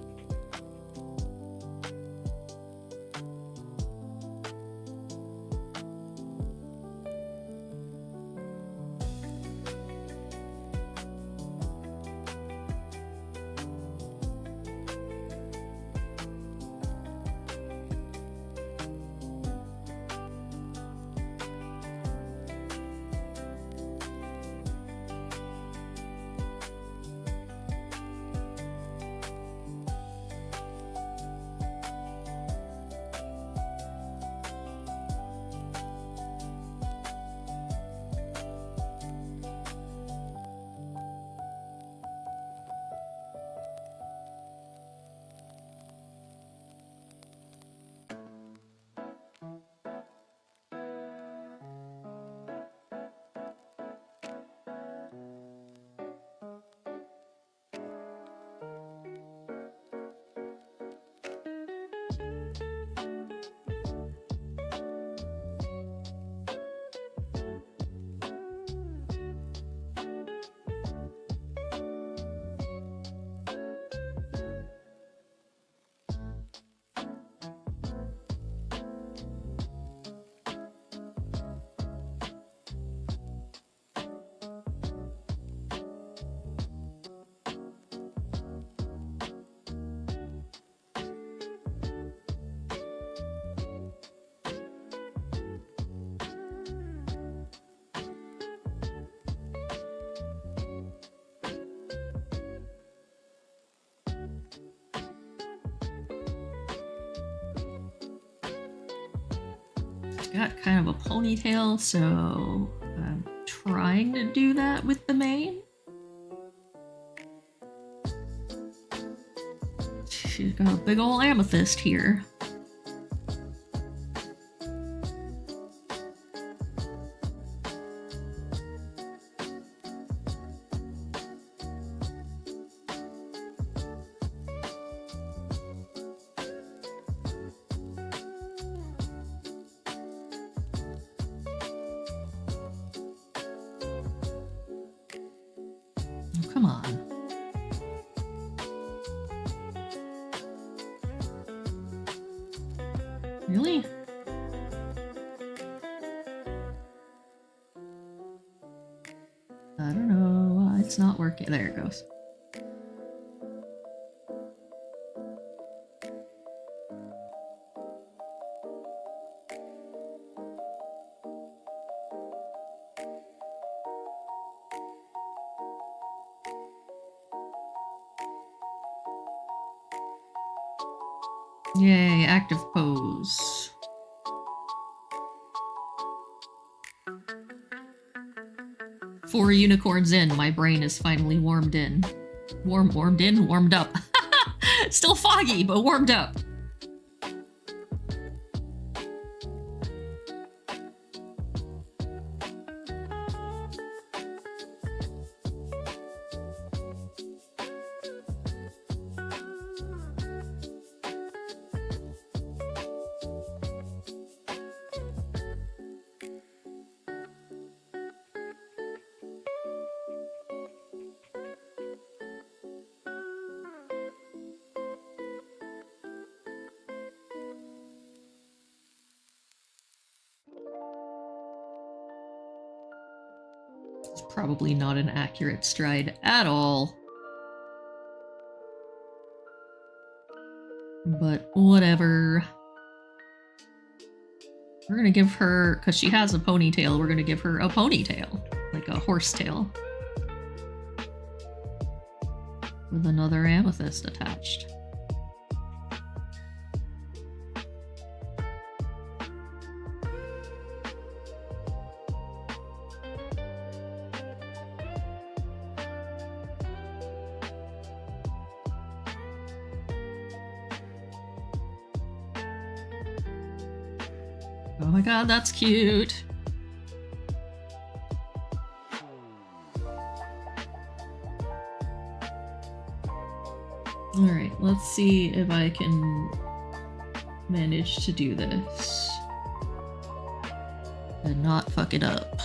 Got kind of a ponytail, so I'm trying to do that with the main. She's got a big ol' amethyst here. Come on. Really? I don't know why it's not working. There it goes. Yay, active pose. Four unicorns in, my brain is finally warmed in. Warmed up. Still foggy, but warmed up. It's probably not an accurate stride at all. But whatever. We're gonna give her, because she has a ponytail, we're gonna give her a ponytail. Like a horsetail. With another amethyst attached. Oh my god, that's cute. Alright, let's see if I can manage to do this. And not fuck it up.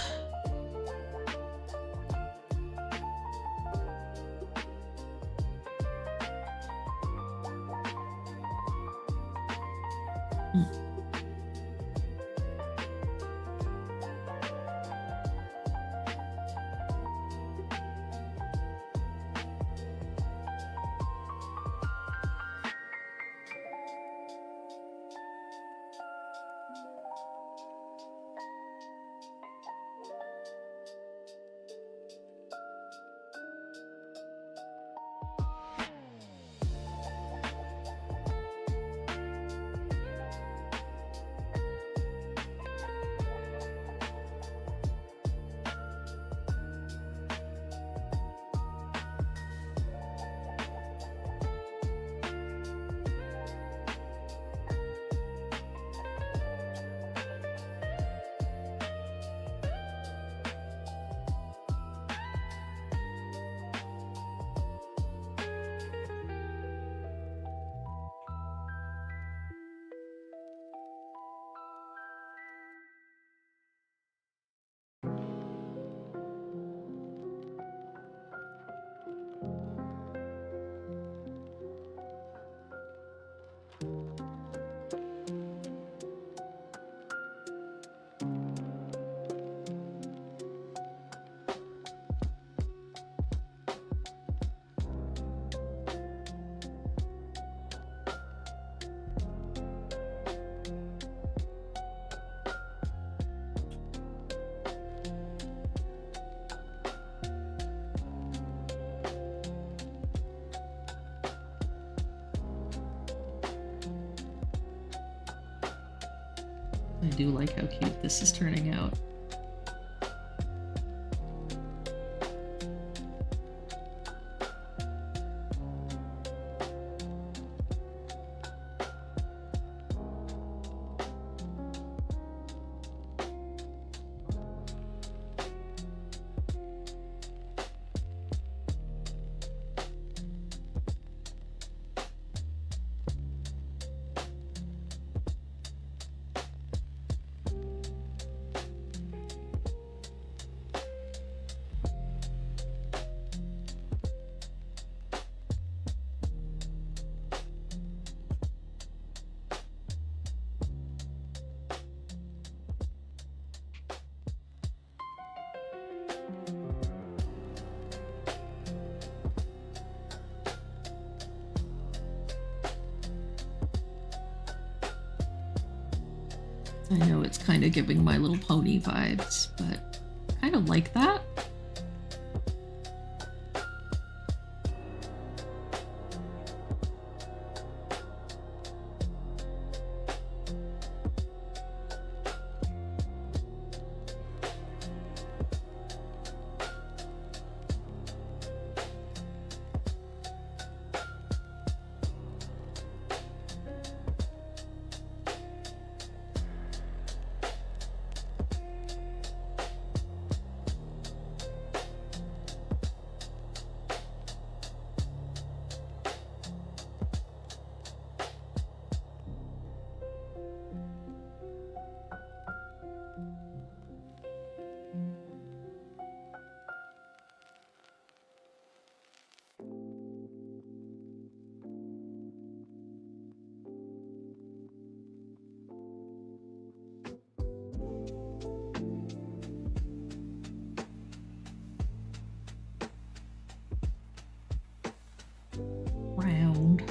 I do like how cute this is turning out. I know it's kind of giving My Little Pony vibes, but I kind of like that. Round.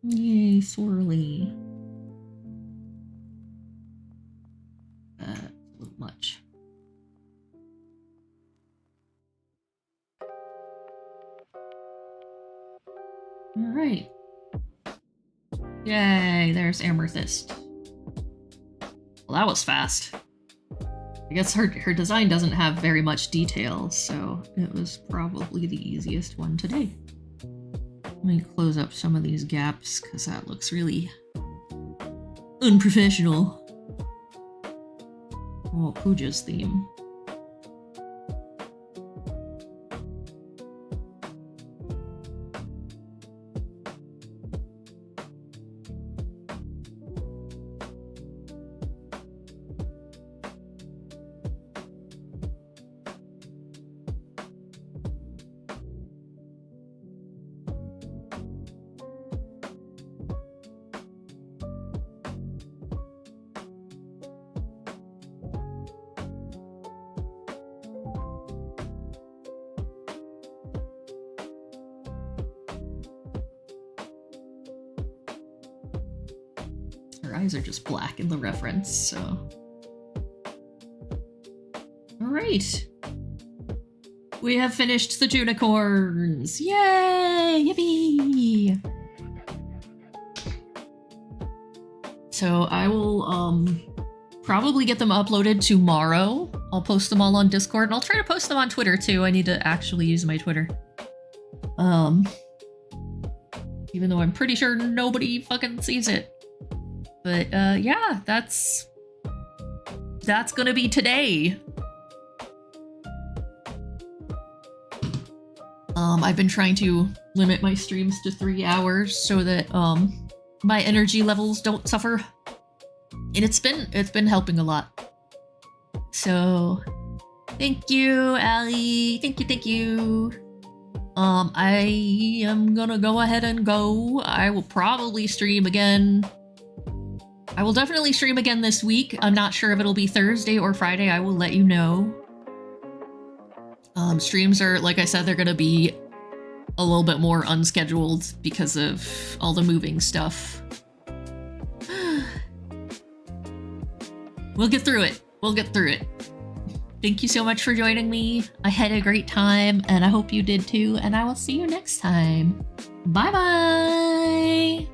Yay, swirly. That's a little much. Alright. Yay, there's Amethyst. Well, that was fast. I guess her design doesn't have very much detail, so it was probably the easiest one today. Let me close up some of these gaps, because that looks really unprofessional. Oh, Pooja's theme. Her eyes are just black in the reference, so. Alright. We have finished the Junicorns! Yay! Yippee! So I will, probably get them uploaded tomorrow. I'll post them all on Discord, and I'll try to post them on Twitter too. I need to actually use my Twitter. Even though I'm pretty sure nobody fucking sees it. But, yeah, that's gonna be today. I've been trying to limit my streams to 3 hours so that, my energy levels don't suffer. And it's been helping a lot. So, thank you, Allie. Thank you. I am gonna go ahead and go. I will probably stream again. I will definitely stream again this week. I'm not sure if it'll be Thursday or Friday. I will let you know. Streams are, like I said, they're gonna be a little bit more unscheduled because of all the moving stuff. We'll get through it. We'll get through it. Thank you so much for joining me. I had a great time, and I hope you did too, and I will see you next time. Bye-bye!